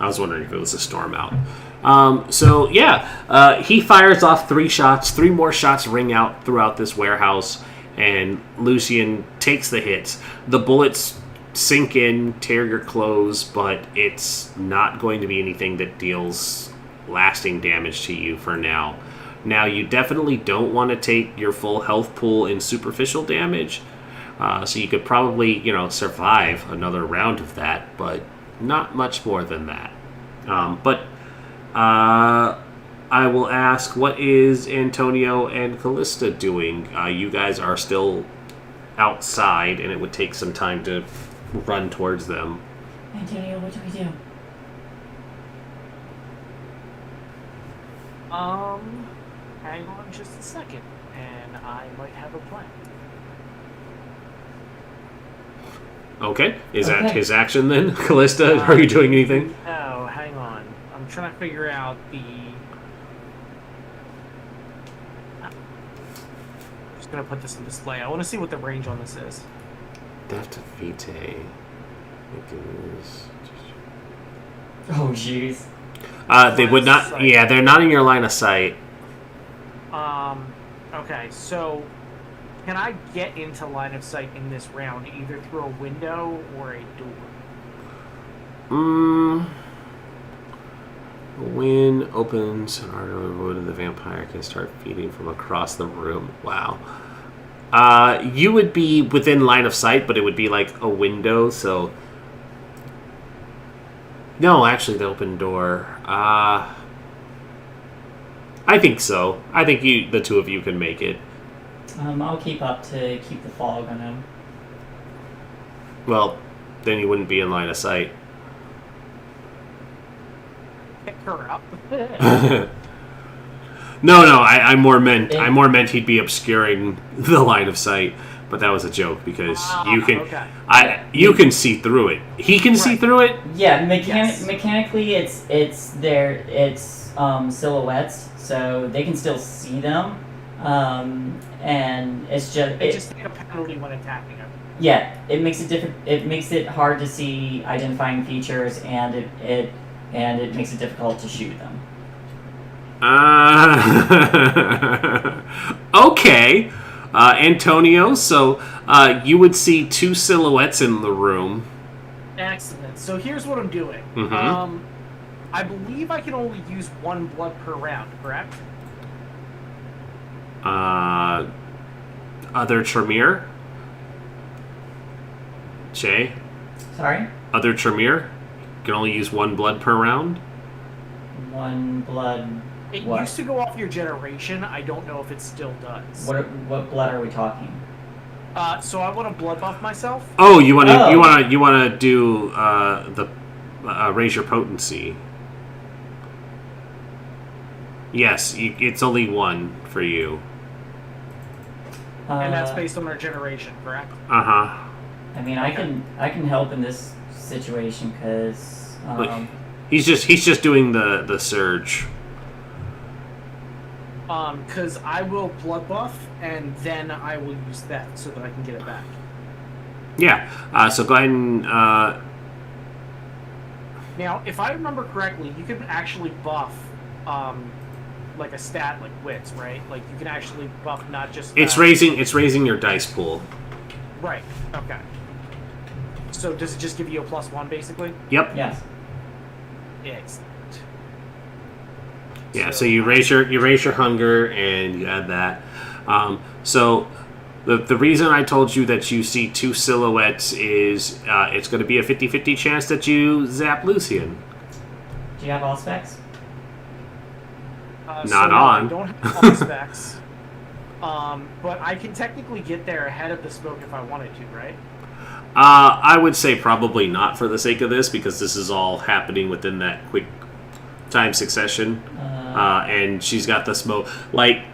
I was wondering if it was a storm out. So, yeah. He fires off 3 shots. 3 more shots ring out throughout this warehouse. And Lucian takes the hits. The bullets sink in, tear your clothes, but it's not going to be anything that deals lasting damage to you for now. Now, you definitely don't want to take your full health pool in superficial damage, so you could probably, survive another round of that, but not much more than that. I will ask, what is Antonio and Callista doing? You guys are still outside, and it would take some time to run towards them. Antonio, what do we do? Hang on just a second, and I might have a plan. Okay. Is that Okay. his action then? Callista, are you doing anything? No, hang on. I'm trying to figure out the... I'm just going to put this in display. I want to see what the range on this is. Deft Vitae. Oh, jeez. They would not... Sight. Yeah, they're not in your line of sight. Okay, so can I get into line of sight in this round either through a window or a door? When opens an artery wound and the vampire can start feeding from across the room. Wow. You would be within line of sight, but it would be like a window, so... No, actually, the open door. I think so. I think the two of you can make it. I'll keep up to keep the fog on him. Well, then you wouldn't be in line of sight. Pick her up. No, I more meant he'd be obscuring the line of sight, but that was a joke because you can see through it. He can see through it. Yeah, Yes. mechanically, it's silhouettes, so they can still see them, and it's just They just take a penalty when attacking him. yeah, it makes it different. It makes it hard to see identifying features, and it makes it difficult to shoot them. Okay, Antonio. So you would see 2 silhouettes in the room. Excellent. So here's what I'm doing. Mhm. I believe I can only use 1 blood per round, correct? Other Tremere. Shay. Sorry, Other Tremere. You can only use 1 blood per round. 1 blood. It What? used to go off your generation. I don't know if it still does. What blood are we talking? So I want to blood buff myself. Oh, you want to Oh. you want to do the raise your potency. Yes, it's only 1 for you. And that's based on our generation, correct? Uh-huh. I mean, I can help in this situation because He's just doing the surge. Because I will blood buff, and then I will use that so that I can get it back. Yeah. So go ahead and... Now, if I remember correctly, you can actually buff, like a stat like wits, right? Like you can actually buff not just. It's raising your dice pool. Right. Okay. So does it just give you a +1 basically? Yep. yes. Excellent. Yeah. So you raise your hunger and you add that. So the reason I told you that you see two silhouettes is it's going to be a 50-50 chance that you zap Lucian. Do you have all specs? Not on. I don't have all specs. But I can technically get there ahead of the smoke if I wanted to, right? I would say probably not for the sake of this, because this is all happening within that quick time succession. And she's got the smoke. Like,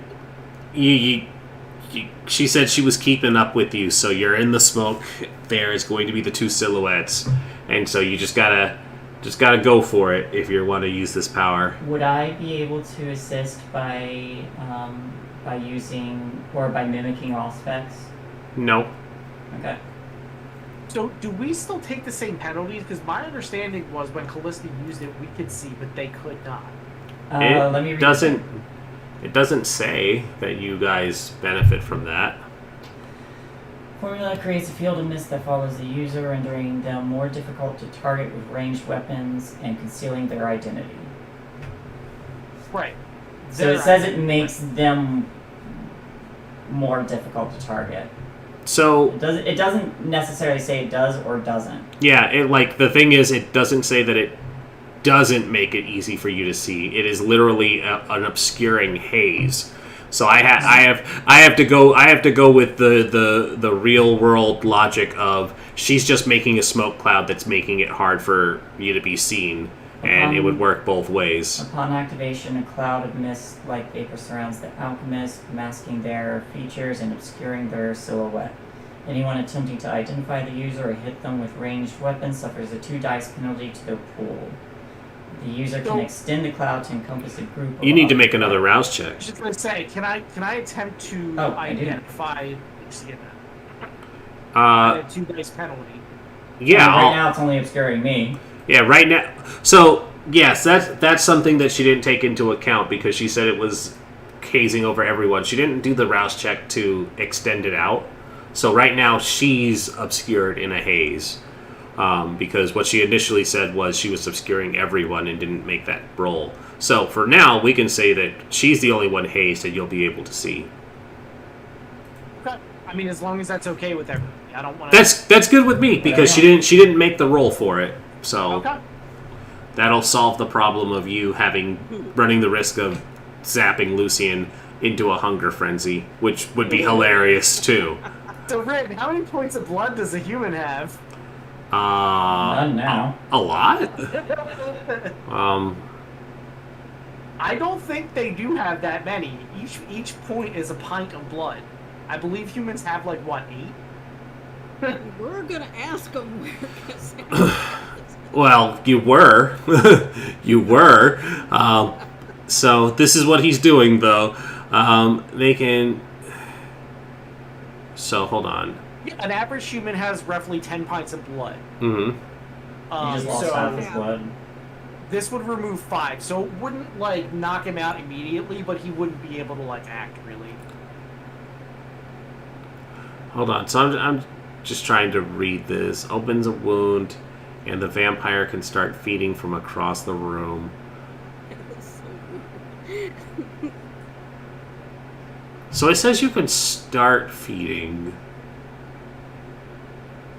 she said she was keeping up with you, so you're in the smoke. There is going to be the two silhouettes. And so you just gotta go for it if you want to use this power. Would I be able to assist by using or by mimicking all specs? No. Okay. So do we still take the same penalties? Because my understanding was when Callista used it, we could see, but they could not. Let me read It doesn't say that you guys benefit from that. Formula creates a field of mist that follows the user, rendering them more difficult to target with ranged weapons and concealing their identity. Right. So it says it makes them more difficult to target. So It doesn't necessarily say it does or doesn't. yeah, the thing is, it doesn't say that it doesn't make it easy for you to see. It is literally an obscuring haze. So I have to go with the real world logic of she's just making a smoke cloud that's making it hard for you to be seen, and it would work both ways. Upon activation, a cloud of mist-like vapor surrounds the alchemist, masking their features and obscuring their silhouette. Anyone attempting to identify the user or hit them with ranged weapons suffers a 2 dice penalty to their pool. The user can extend the cloud to encompass a group of... You need to make another rouse check. I was just going to say, can I attempt to identify Lucian? A 2 dice penalty. Yeah. Right now it's only obscuring me. Yeah, right now. So yes, that's something that she didn't take into account because she said it was hazing over everyone. She didn't do the rouse check to extend it out. So right now she's obscured in a haze. Because what she initially said was she was obscuring everyone and didn't make that roll. So for now, we can say that she's the only one hazed that you'll be able to see. Okay. I mean, as long as that's okay with everybody. I don't want to... That's good with me because she didn't make the roll for it. So okay. That'll solve the problem of you running the risk of zapping Lucian into a hunger frenzy, which would be hilarious too. So Rin, how many points of blood does a human have? None now. A lot? I don't think they do have that many. Each point is a pint of blood. I believe humans have like what, 8? We're gonna ask them. Well, you were. You were. So this is what he's doing, though. They can... So, hold on. Yeah, an average human has roughly 10 pints of blood. Mm-hmm. He just lost half his blood. This would remove 5, so it wouldn't, like, knock him out immediately, but he wouldn't be able to, like, act, really. Hold on. So I'm just trying to read this. Opens a wound, and the vampire can start feeding from across the room. So it says you can start feeding.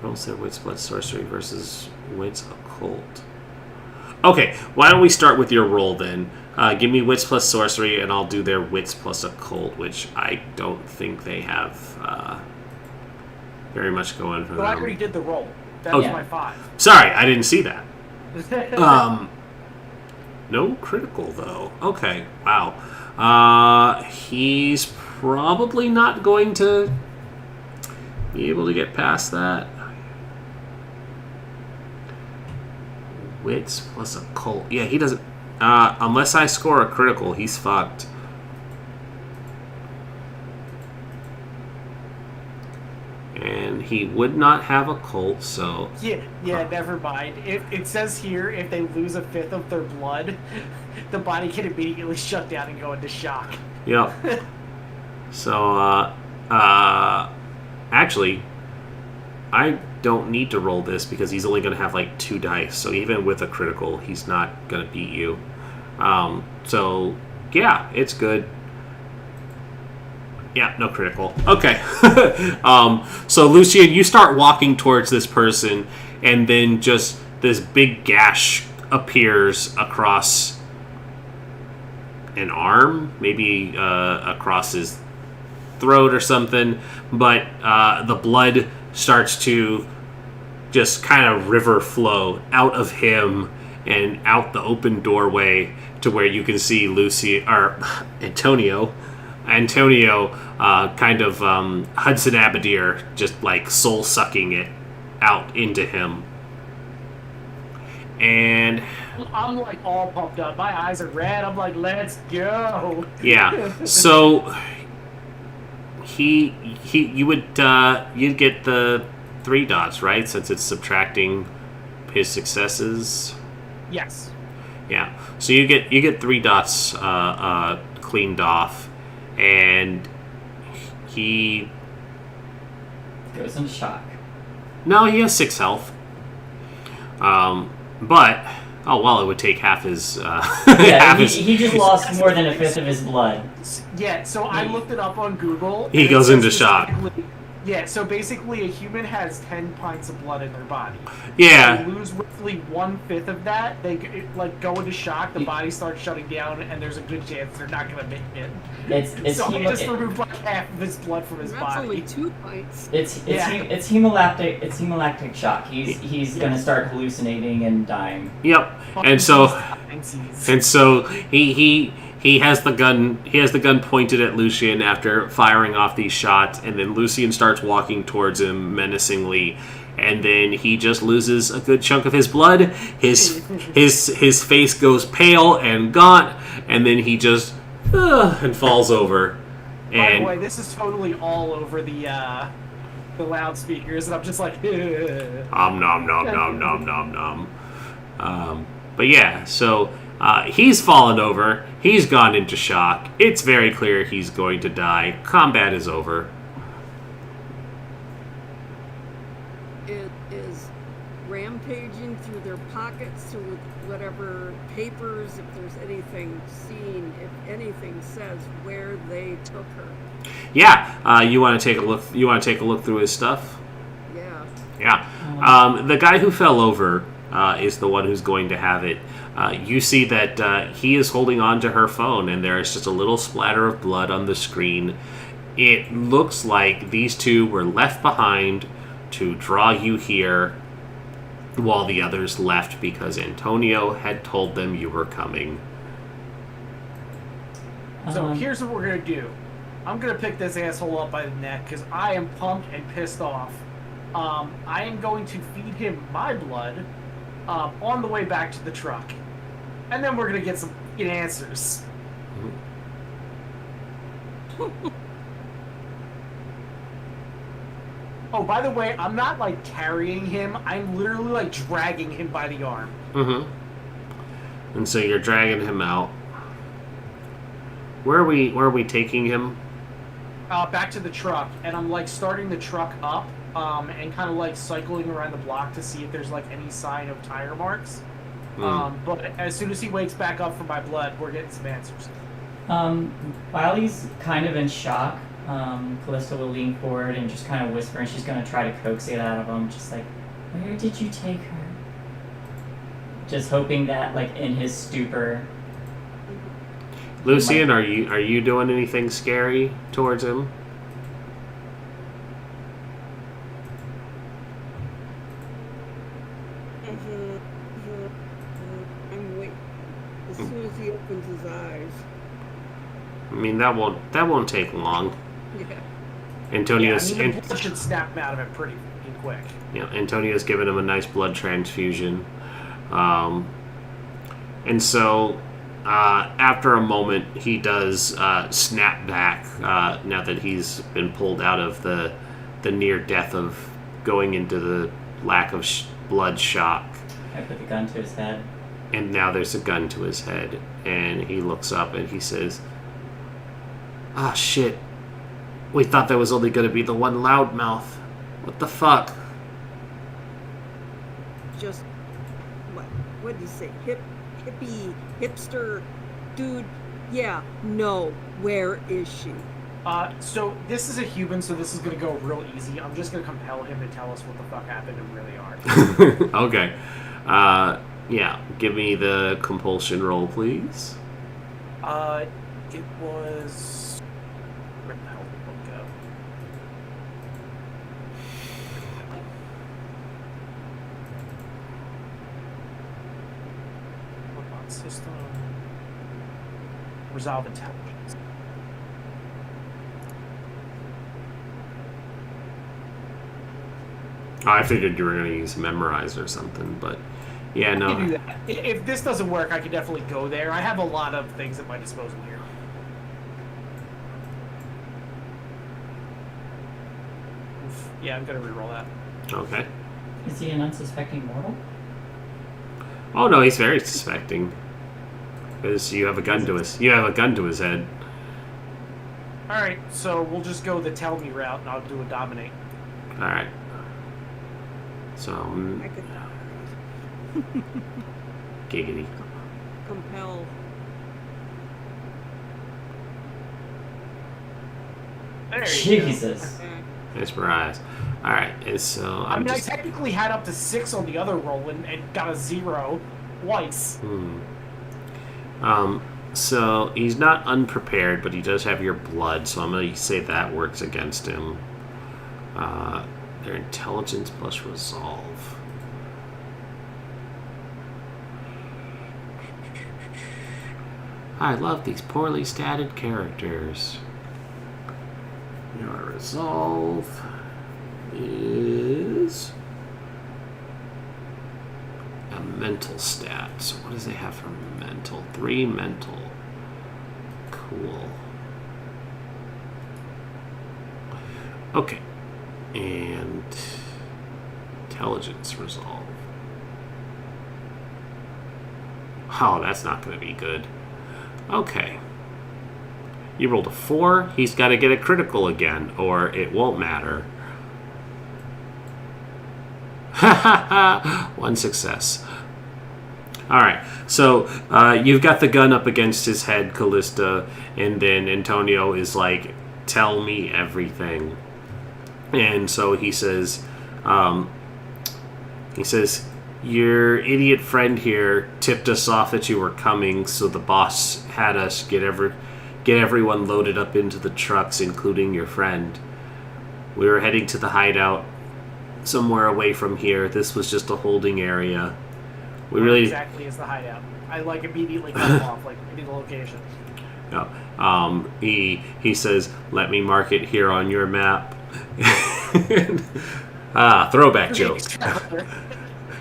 Roll set Wits Blood Sorcery versus Wits Occult. Okay, why don't we start with your roll then? Give me Wits plus Sorcery, and I'll do their Wits plus Occult, which I don't think they have very much going for them. I already did the roll. That was my 5. Sorry, I didn't see that. No critical, though. Okay, wow. He's probably not going to be able to get past that. Wits plus a cult. Yeah, he doesn't. Unless I score a critical, he's fucked. And he would not have a cult, so... Yeah, never mind. It says here, if they lose a fifth of their blood, the body can immediately shut down and go into shock. Yep. So, actually, I don't need to roll this because he's only going to have, like, 2 dice. So even with a critical, he's not going to beat you. So, yeah, it's good. Yeah, no critical. Okay. So, Lucian, you start walking towards this person, and then just this big gash appears across an arm, maybe across his throat or something, but the blood starts to just kind of river flow out of him and out the open doorway to where you can see Antonio kind of Hudson Abadir just like soul sucking it out into him. And I'm like all pumped up. My eyes are red. I'm like, let's go. Yeah. So you'd get the 3 dots, right? Since it's subtracting his successes. Yes. Yeah. So you get 3 dots cleaned off, and he Goes into shock. No, he has 6 health. But it would take half his. He just lost more than a fifth of his blood. Yeah, so I looked it up on Google. He and goes it into says shock. Yeah, so basically a human has 10 pints of blood in their body. Yeah. They lose roughly 1/5 of that. They go into shock. The body starts shutting down, and there's a good chance they're not going to make it. So he just removed like half of his blood from his That's body. only 2 pints. It's hemolactic shock. He's gonna start hallucinating and dying. Yep. And so he has the gun pointed at Lucian after firing off these shots, and then Lucian starts walking towards him menacingly, and then he just loses a good chunk of his blood. His face goes pale and gaunt, and then he just and falls over. By the way, this is totally all over the loudspeakers, and I'm just like, nom nom nom nom nom nom. But yeah, so he's fallen over. He's gone into shock. It's very clear he's going to die. Combat is over. It is rampaging through their pockets, through whatever papers, if there's anything seen, if anything says where they took her. Yeah, you want to take a look. You want to take a look through his stuff. Yeah. Yeah. The guy who fell over is the one who's going to have it. You see that he is holding on to her phone, and there is just a little splatter of blood on the screen. It looks like these two were left behind to draw you here while the others left because Antonio had told them you were coming. So here's what we're going to do. I'm going to pick this asshole up by the neck because I am pumped and pissed off. I am going to feed him my blood on the way back to the truck. And then we're going to get some answers. Oh, by the way, I'm not, like, carrying him. I'm literally, like, dragging him by the arm. Mm-hmm. And so you're dragging him out. Where are we taking him? Back to the truck. And I'm, like, starting the truck up and kind of, like, cycling around the block to see if there's, like, any sign of tire marks. But as soon as he wakes back up from my blood, we're getting some answers. While he's kind of in shock, Callista will lean forward and just kind of whisper, and she's going to try to coax it out of him, just like, where did you take her? Just hoping that, like, in his stupor... Lucian, are you doing anything scary towards him? I'm waiting. As soon as he opens his eyes. I mean, that won't take long. Yeah. Antonio's Yeah, I mean, the blood should snap him out of it pretty quick. Antonio's given him a nice blood transfusion. And so, after a moment, he does snap back now that he's been pulled out of the near death of going into the lack of blood shock. I put the gun to his head. And now there's a gun to his head. And he looks up and he says, "Ah, shit. We thought there was only going to be the one loudmouth. What the fuck?" Just what did he say? Hippie, hipster, dude. Yeah, no. Where is she? So this is a human, so this is gonna go real easy. I'm just gonna compel him to tell us what the fuck happened and really are. Okay. Yeah, give me the compulsion roll, please. It was... Where the hell did the book go? Hold on, system... Resolve intelligence. Oh, I figured you were going to use memorize or something, but yeah, I can do no. that. If this doesn't work, I could definitely go there. I have a lot of things at my disposal here. Oof. Yeah, I'm gonna reroll that. Okay. Is he an unsuspecting mortal? Oh no, he's very suspecting. Because you have a gun to his head. Alright, so we'll just go the tell me route and I'll do a dominate. Alright. So, I could giggity. compel. There you go. Jesus. Mesmerize. Alright, and so I I'm mean, just... I technically had up to 6 on the other roll and got a 0 twice. So he's not unprepared, but he does have your blood, so I'm going to say that works against him. Their intelligence plus resolve. I love these poorly statted characters. Your resolve is a mental stat. So what does it have for mental? 3 mental. Cool. Okay. And intelligence resolve. Oh, that's not going to be good. Okay. You rolled a 4. He's got to get a critical again, or it won't matter. Ha ha ha! 1 success. Alright, so you've got the gun up against his head, Callista, and then Antonio is like, "Tell me everything." And so he says, "Your idiot friend here tipped us off that you were coming, so the boss had us get everyone loaded up into the trucks, including your friend. We were heading to the hideout somewhere away from here. This was just a holding area. We What really exactly is the hideout? I like immediately cut him off, like I need the location. no. He says, 'Let me mark it here on your map.'" Throwback joke.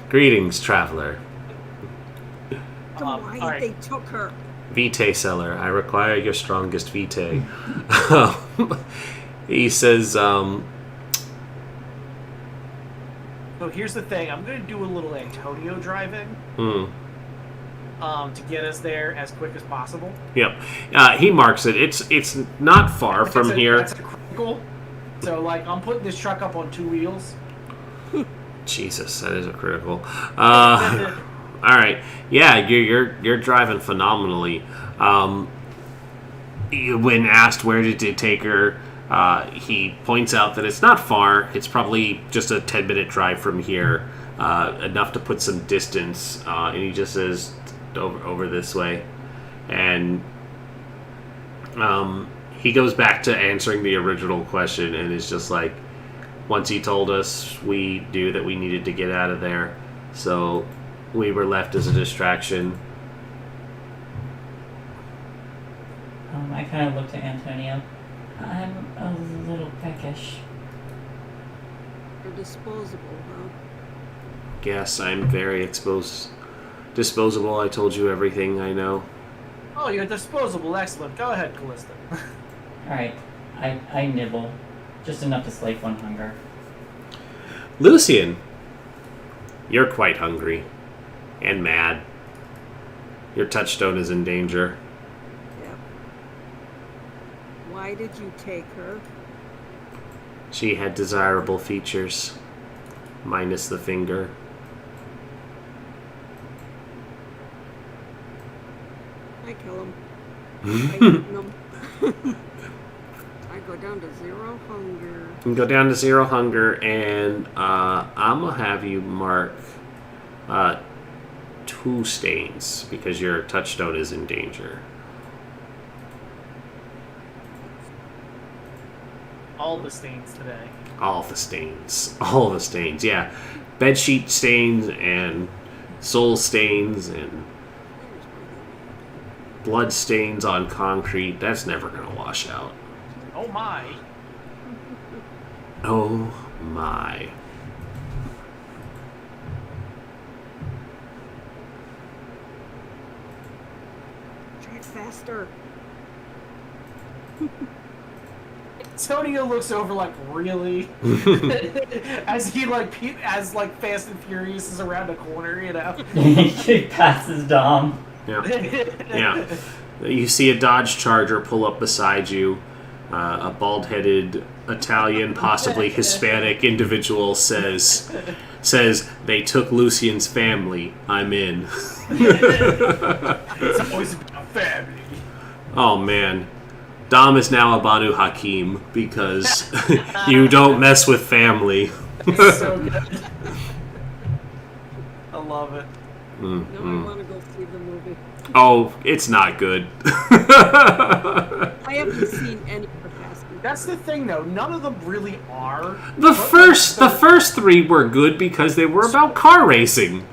Greetings, traveler. Why alright. they took her? Vitae seller, I require your strongest vitae. He says, So here's the thing. I'm going to do a little Antonio driving to get us there as quick as possible. Yep. He marks it. It's not far from here. That's a critical. So, like, I'm putting this truck up on 2 wheels. Jesus, that is a critical. All right. Yeah, you're driving phenomenally. When asked where did it take her, he points out that it's not far. It's probably just a 10-minute drive from here, enough to put some distance. And he just says, over this way. And he goes back to answering the original question and is just like, once he told us, we knew that we needed to get out of there. So we were left as a distraction. I kind of look to Antonio. I'm a little peckish. They're disposable, huh? Guess I'm very disposable. I told you everything I know. Oh, you're disposable. Excellent. Go ahead, Callista. Alright, I nibble. Just enough to slake one hunger. Lucian, you're quite hungry and mad. Your touchstone is in danger. Yep. Why did you take her? She had desirable features, minus the finger. I kill him. I eat him. I go down to 0 hunger. You can go down to 0 hunger, and I'm going to have you mark 2 stains because your touchstone is in danger. All the stains today. All the stains. All the stains, yeah. Bedsheet stains and soul stains and blood stains on concrete. That's never going to wash out. Oh my. Oh my. Try it faster. Antonio looks over like, really? as Fast and Furious is around the corner, you know? He passes Dom. Yeah. Yeah. You see a Dodge Charger pull up beside you. A bald-headed Italian, possibly Hispanic individual says they took Lucian's family. I'm in. It's always about family. Oh man. Dom is now a Banu Hakim because you don't mess with family. It's so good. I love it. Now I want to go see the movie. Oh, it's not good. I haven't seen any of the past movies. That's the thing, though. None of them really are. The first 3 were good because they were about car racing.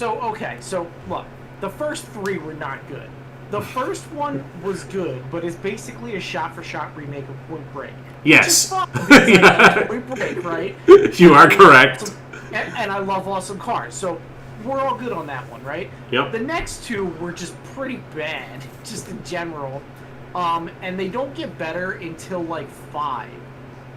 Okay. So look, the first 3 were not good. The first one was good, but it's basically a shot-for-shot remake of Point Break. Yes. Which is fun. It's like Point Break, right? You are correct. And I love awesome cars, so we're all good on that one, right? Yep. The next 2 were just pretty bad, just in general. And they don't get better until, like, 5.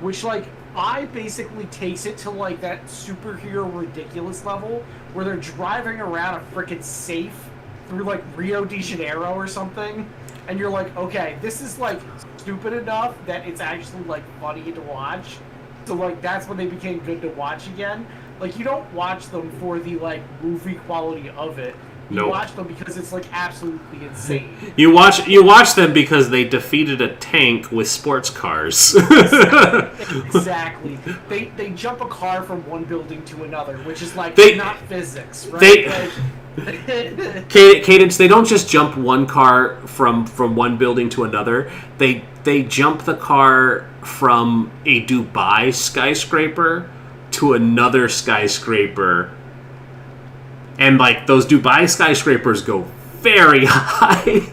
Which, like, 5 basically takes it to, like, that superhero ridiculous level where they're driving around a frickin' safe through, like, Rio de Janeiro or something. And you're like, okay, this is, like, stupid enough that it's actually, like, funny to watch. So, like, that's when they became good to watch again. Like, you don't watch them for the, like, movie quality of it. You Nope. watch them because it's, like, absolutely insane. You watch them because they defeated a tank with sports cars. Exactly. They jump a car from one building to another, which is, like, not physics, right? they- Cadence, they don't just jump one car from one building to another. They jump the car from a Dubai skyscraper to another skyscraper. And, like, those Dubai skyscrapers go very high.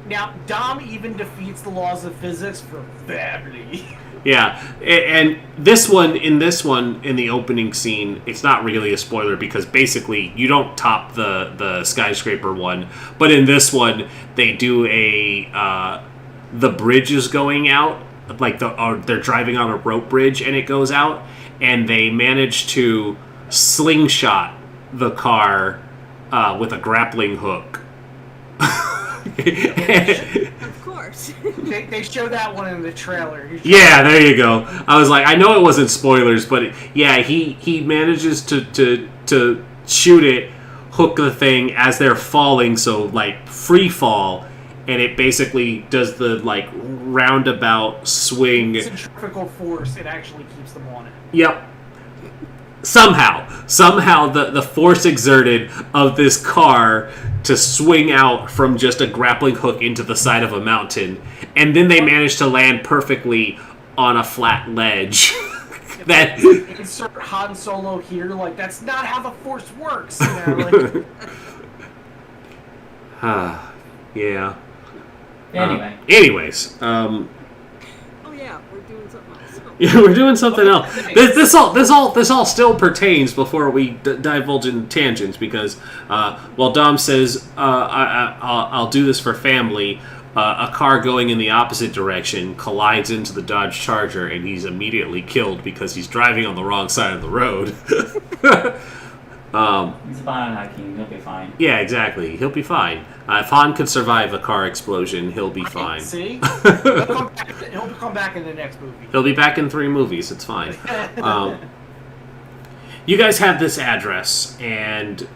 Now, Dom even defeats the laws of physics for family. Yeah, and in this one, in the opening scene, it's not really a spoiler because basically you don't top the skyscraper one, but in this one they do the bridge is going out, like they're driving on a rope bridge and it goes out, and they manage to slingshot the car with a grappling hook. Of course. They show that one in the trailer. Yeah, there you go. I was like, I know it wasn't spoilers, but he manages to shoot it, hook the thing as they're falling, so like free fall, and it basically does the like roundabout swing. Centrifugal force, it actually keeps them on it. Yep. Somehow the force exerted of this car to swing out from just a grappling hook into the side of a mountain, and then they managed to land perfectly on a flat ledge. That insert Han Solo here, like that's not how the force works. You know, like, Yeah. Anyway. Anyways, Oh yeah, we're doing something else. yeah, we're doing something else. This all still pertains before we divulge in tangents because while Dom says I'll do this for family, a car going in the opposite direction collides into the Dodge Charger and he's immediately killed because he's driving on the wrong side of the road. He's a biohacking. He'll be fine. Yeah, exactly. He'll be fine. If Han could survive a car explosion, he'll be fine. See? He'll come back in the next movie. He'll be back in 3 movies. It's fine. You guys have this address, and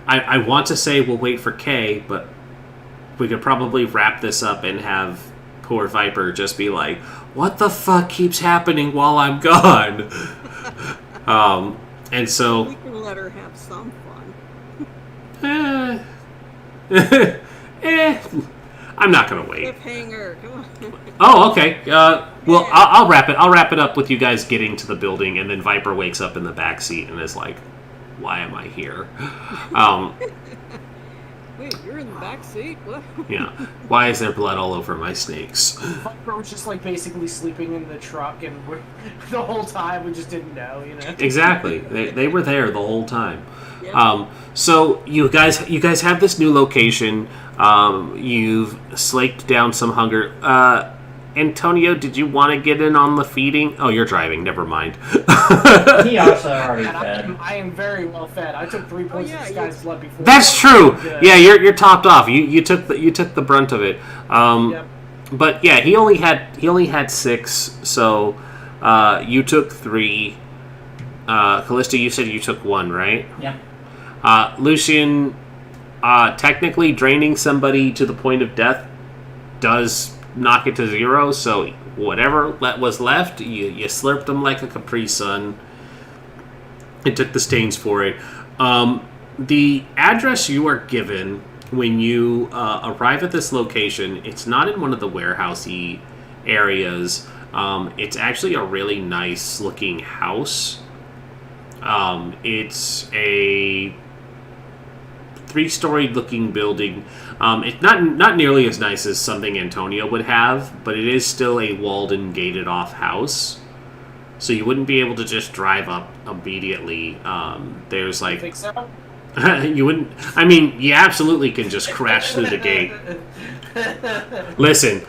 I want to say we'll wait for Kay, but we could probably wrap this up and have poor Viper just be like, "What the fuck keeps happening while I'm gone?" And so We can let her have some fun. I'm not gonna wait. Cliffhanger, come on. Oh, okay. Well, I'll wrap it. I'll wrap it up with you guys getting to the building, and then Viper wakes up in the back seat and is like, "Why am I here?" Wait, you're in the back seat? What? Yeah. Why is there blood all over my snakes? Viper was just like basically sleeping in the truck, and the whole time we just didn't know, you know. Exactly. They were there the whole time. Yeah. So you guys have this new location. You've slaked down some hunger. Antonio, did you want to get in on the feeding? Oh, you're driving. Never mind. He also already And fed. I am very well fed. I took 3 points of this guy's blood before. That's true. And, Yeah, you're topped off. You took the brunt of it. Yep. But yeah, he only had 6. So you took 3. Callista, you said you took 1, right? Yeah. Lucian, technically draining somebody to the point of death does knock it to 0, so whatever was left, you slurped them like a Capri Sun and took the stains for it. The address you are given when you arrive at this location, it's not in one of the warehousey areas. It's actually a really nice looking house. It's a 3-story looking building. It's not nearly as nice as something Antonio would have, but it is still a walled and gated off house. So you wouldn't be able to just drive up immediately. There's You like think so? you wouldn't. I mean, you absolutely can just crash through the gate. Listen.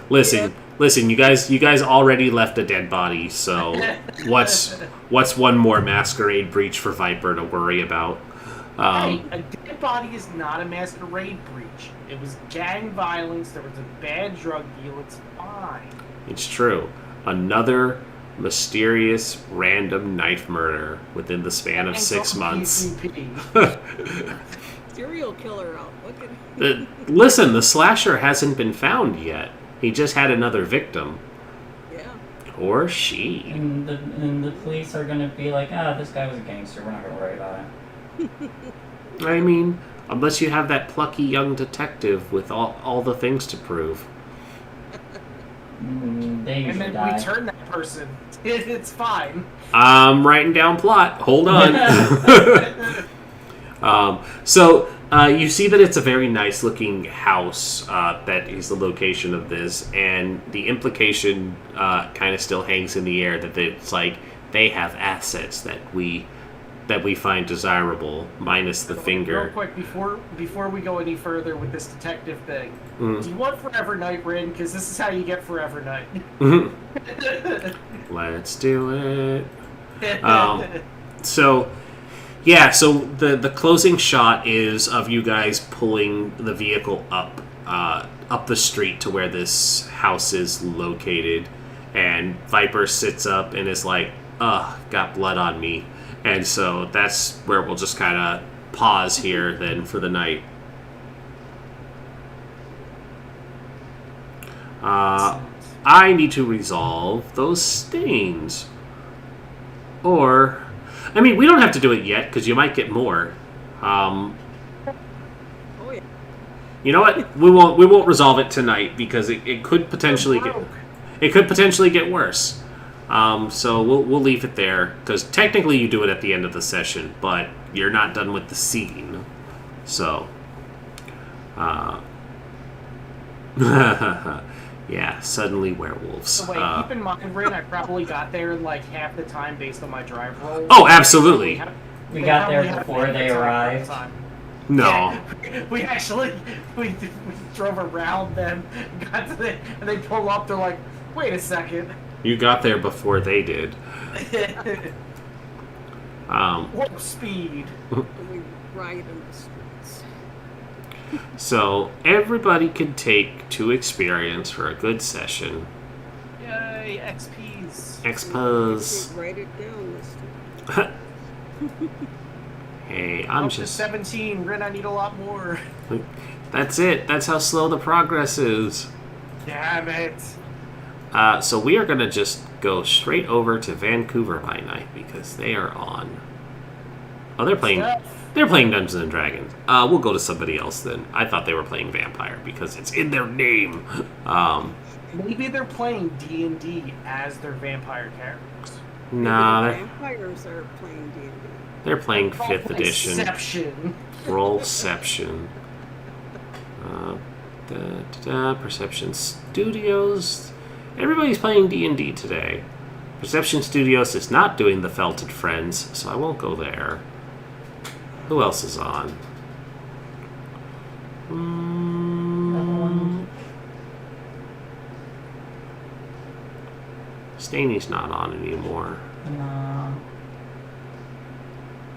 You guys already left a dead body. So what's one more masquerade breach for Viper to worry about? Hey, a dead body is not a masquerade breach. It was gang violence. There was a bad drug deal. It's fine. It's true. Another mysterious random knife murder within the span of And 6 don't months. PCP. Serial killer out. Look at Listen, the slasher hasn't been found yet. He just had another victim. yeah. Or she. And the police are going to be like, this guy was a gangster. We're not going to worry about it. I mean, unless you have that plucky young detective with all the things to prove. They And usually then die. we turn that person. It's fine. I'm writing down plot. Hold on. So you see that it's a very nice looking house that is the location of this, and the implication kind of still hangs in the air that it's like they have assets that we find desirable, minus the Real finger. quick, before we go any further with this detective thing, Mm. do you want Forever Night, Rin? Because this is how you get Forever Night. Let's do it. So the closing shot is of you guys pulling the vehicle up the street to where this house is located, and Viper sits up and is like, "Ugh, got blood on me," and so that's where we'll just kind of pause here then for the night. I need to resolve those stains. Or, I mean, we don't have to do it yet because you might get more. Oh yeah. You know what? We won't resolve it tonight because it could potentially get worse. So we'll leave it there because technically you do it at the end of the session, but you're not done with the scene. So, yeah, suddenly werewolves. So wait, keep in mind, Rin, I probably got there like half the time based on my drive roll. Oh, absolutely. We got there before they arrived. No. Yeah, we actually we drove around them, got to the, and they pull up. They're like, "Wait a second." You got there before they did. Warp speed. And we ride in the streets. So everybody can take 2 experience for a good session. Yay, XPs. Expos. Write it down this time. Hey, I'm Up to just... 17. Rin, I need a lot more. That's it. That's how slow the progress is. Damn it. So we are going to just go straight over to Vancouver by night because they are on. Oh, they're playing. Stuff. They're playing Dungeons and Dragons. We'll go to somebody else then. I thought they were playing Vampire because it's in their name. Maybe they're playing D&D as their vampire characters. Nah, Maybe the vampires are playing D&D. they're playing 5th edition. Perception. Rollception. Perception Studios. Everybody's playing D&D today. Perception Studios is not doing the Felted Friends, so I won't go there. Who else is on? Staney's not on anymore. No.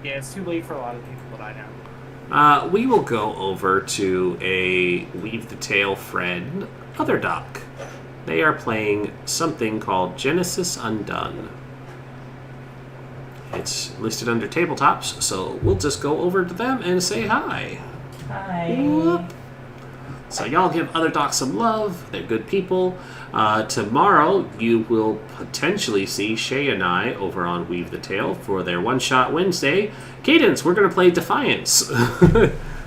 Yeah, it's too late for a lot of people that I know. We will go over to a Weave the Tail friend, Other Doc. They are playing something called Genesis Undone. It's listed under tabletops, so we'll just go over to them and say hi. Hi. Whoop. So y'all give Other Doc some love. They're good people. Tomorrow you will potentially see Shay and I over on Weave the Tail for their One Shot Wednesday. Cadence, we're going to play Defiance.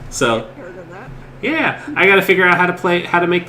So, Heard of that? yeah, I got to figure out how to make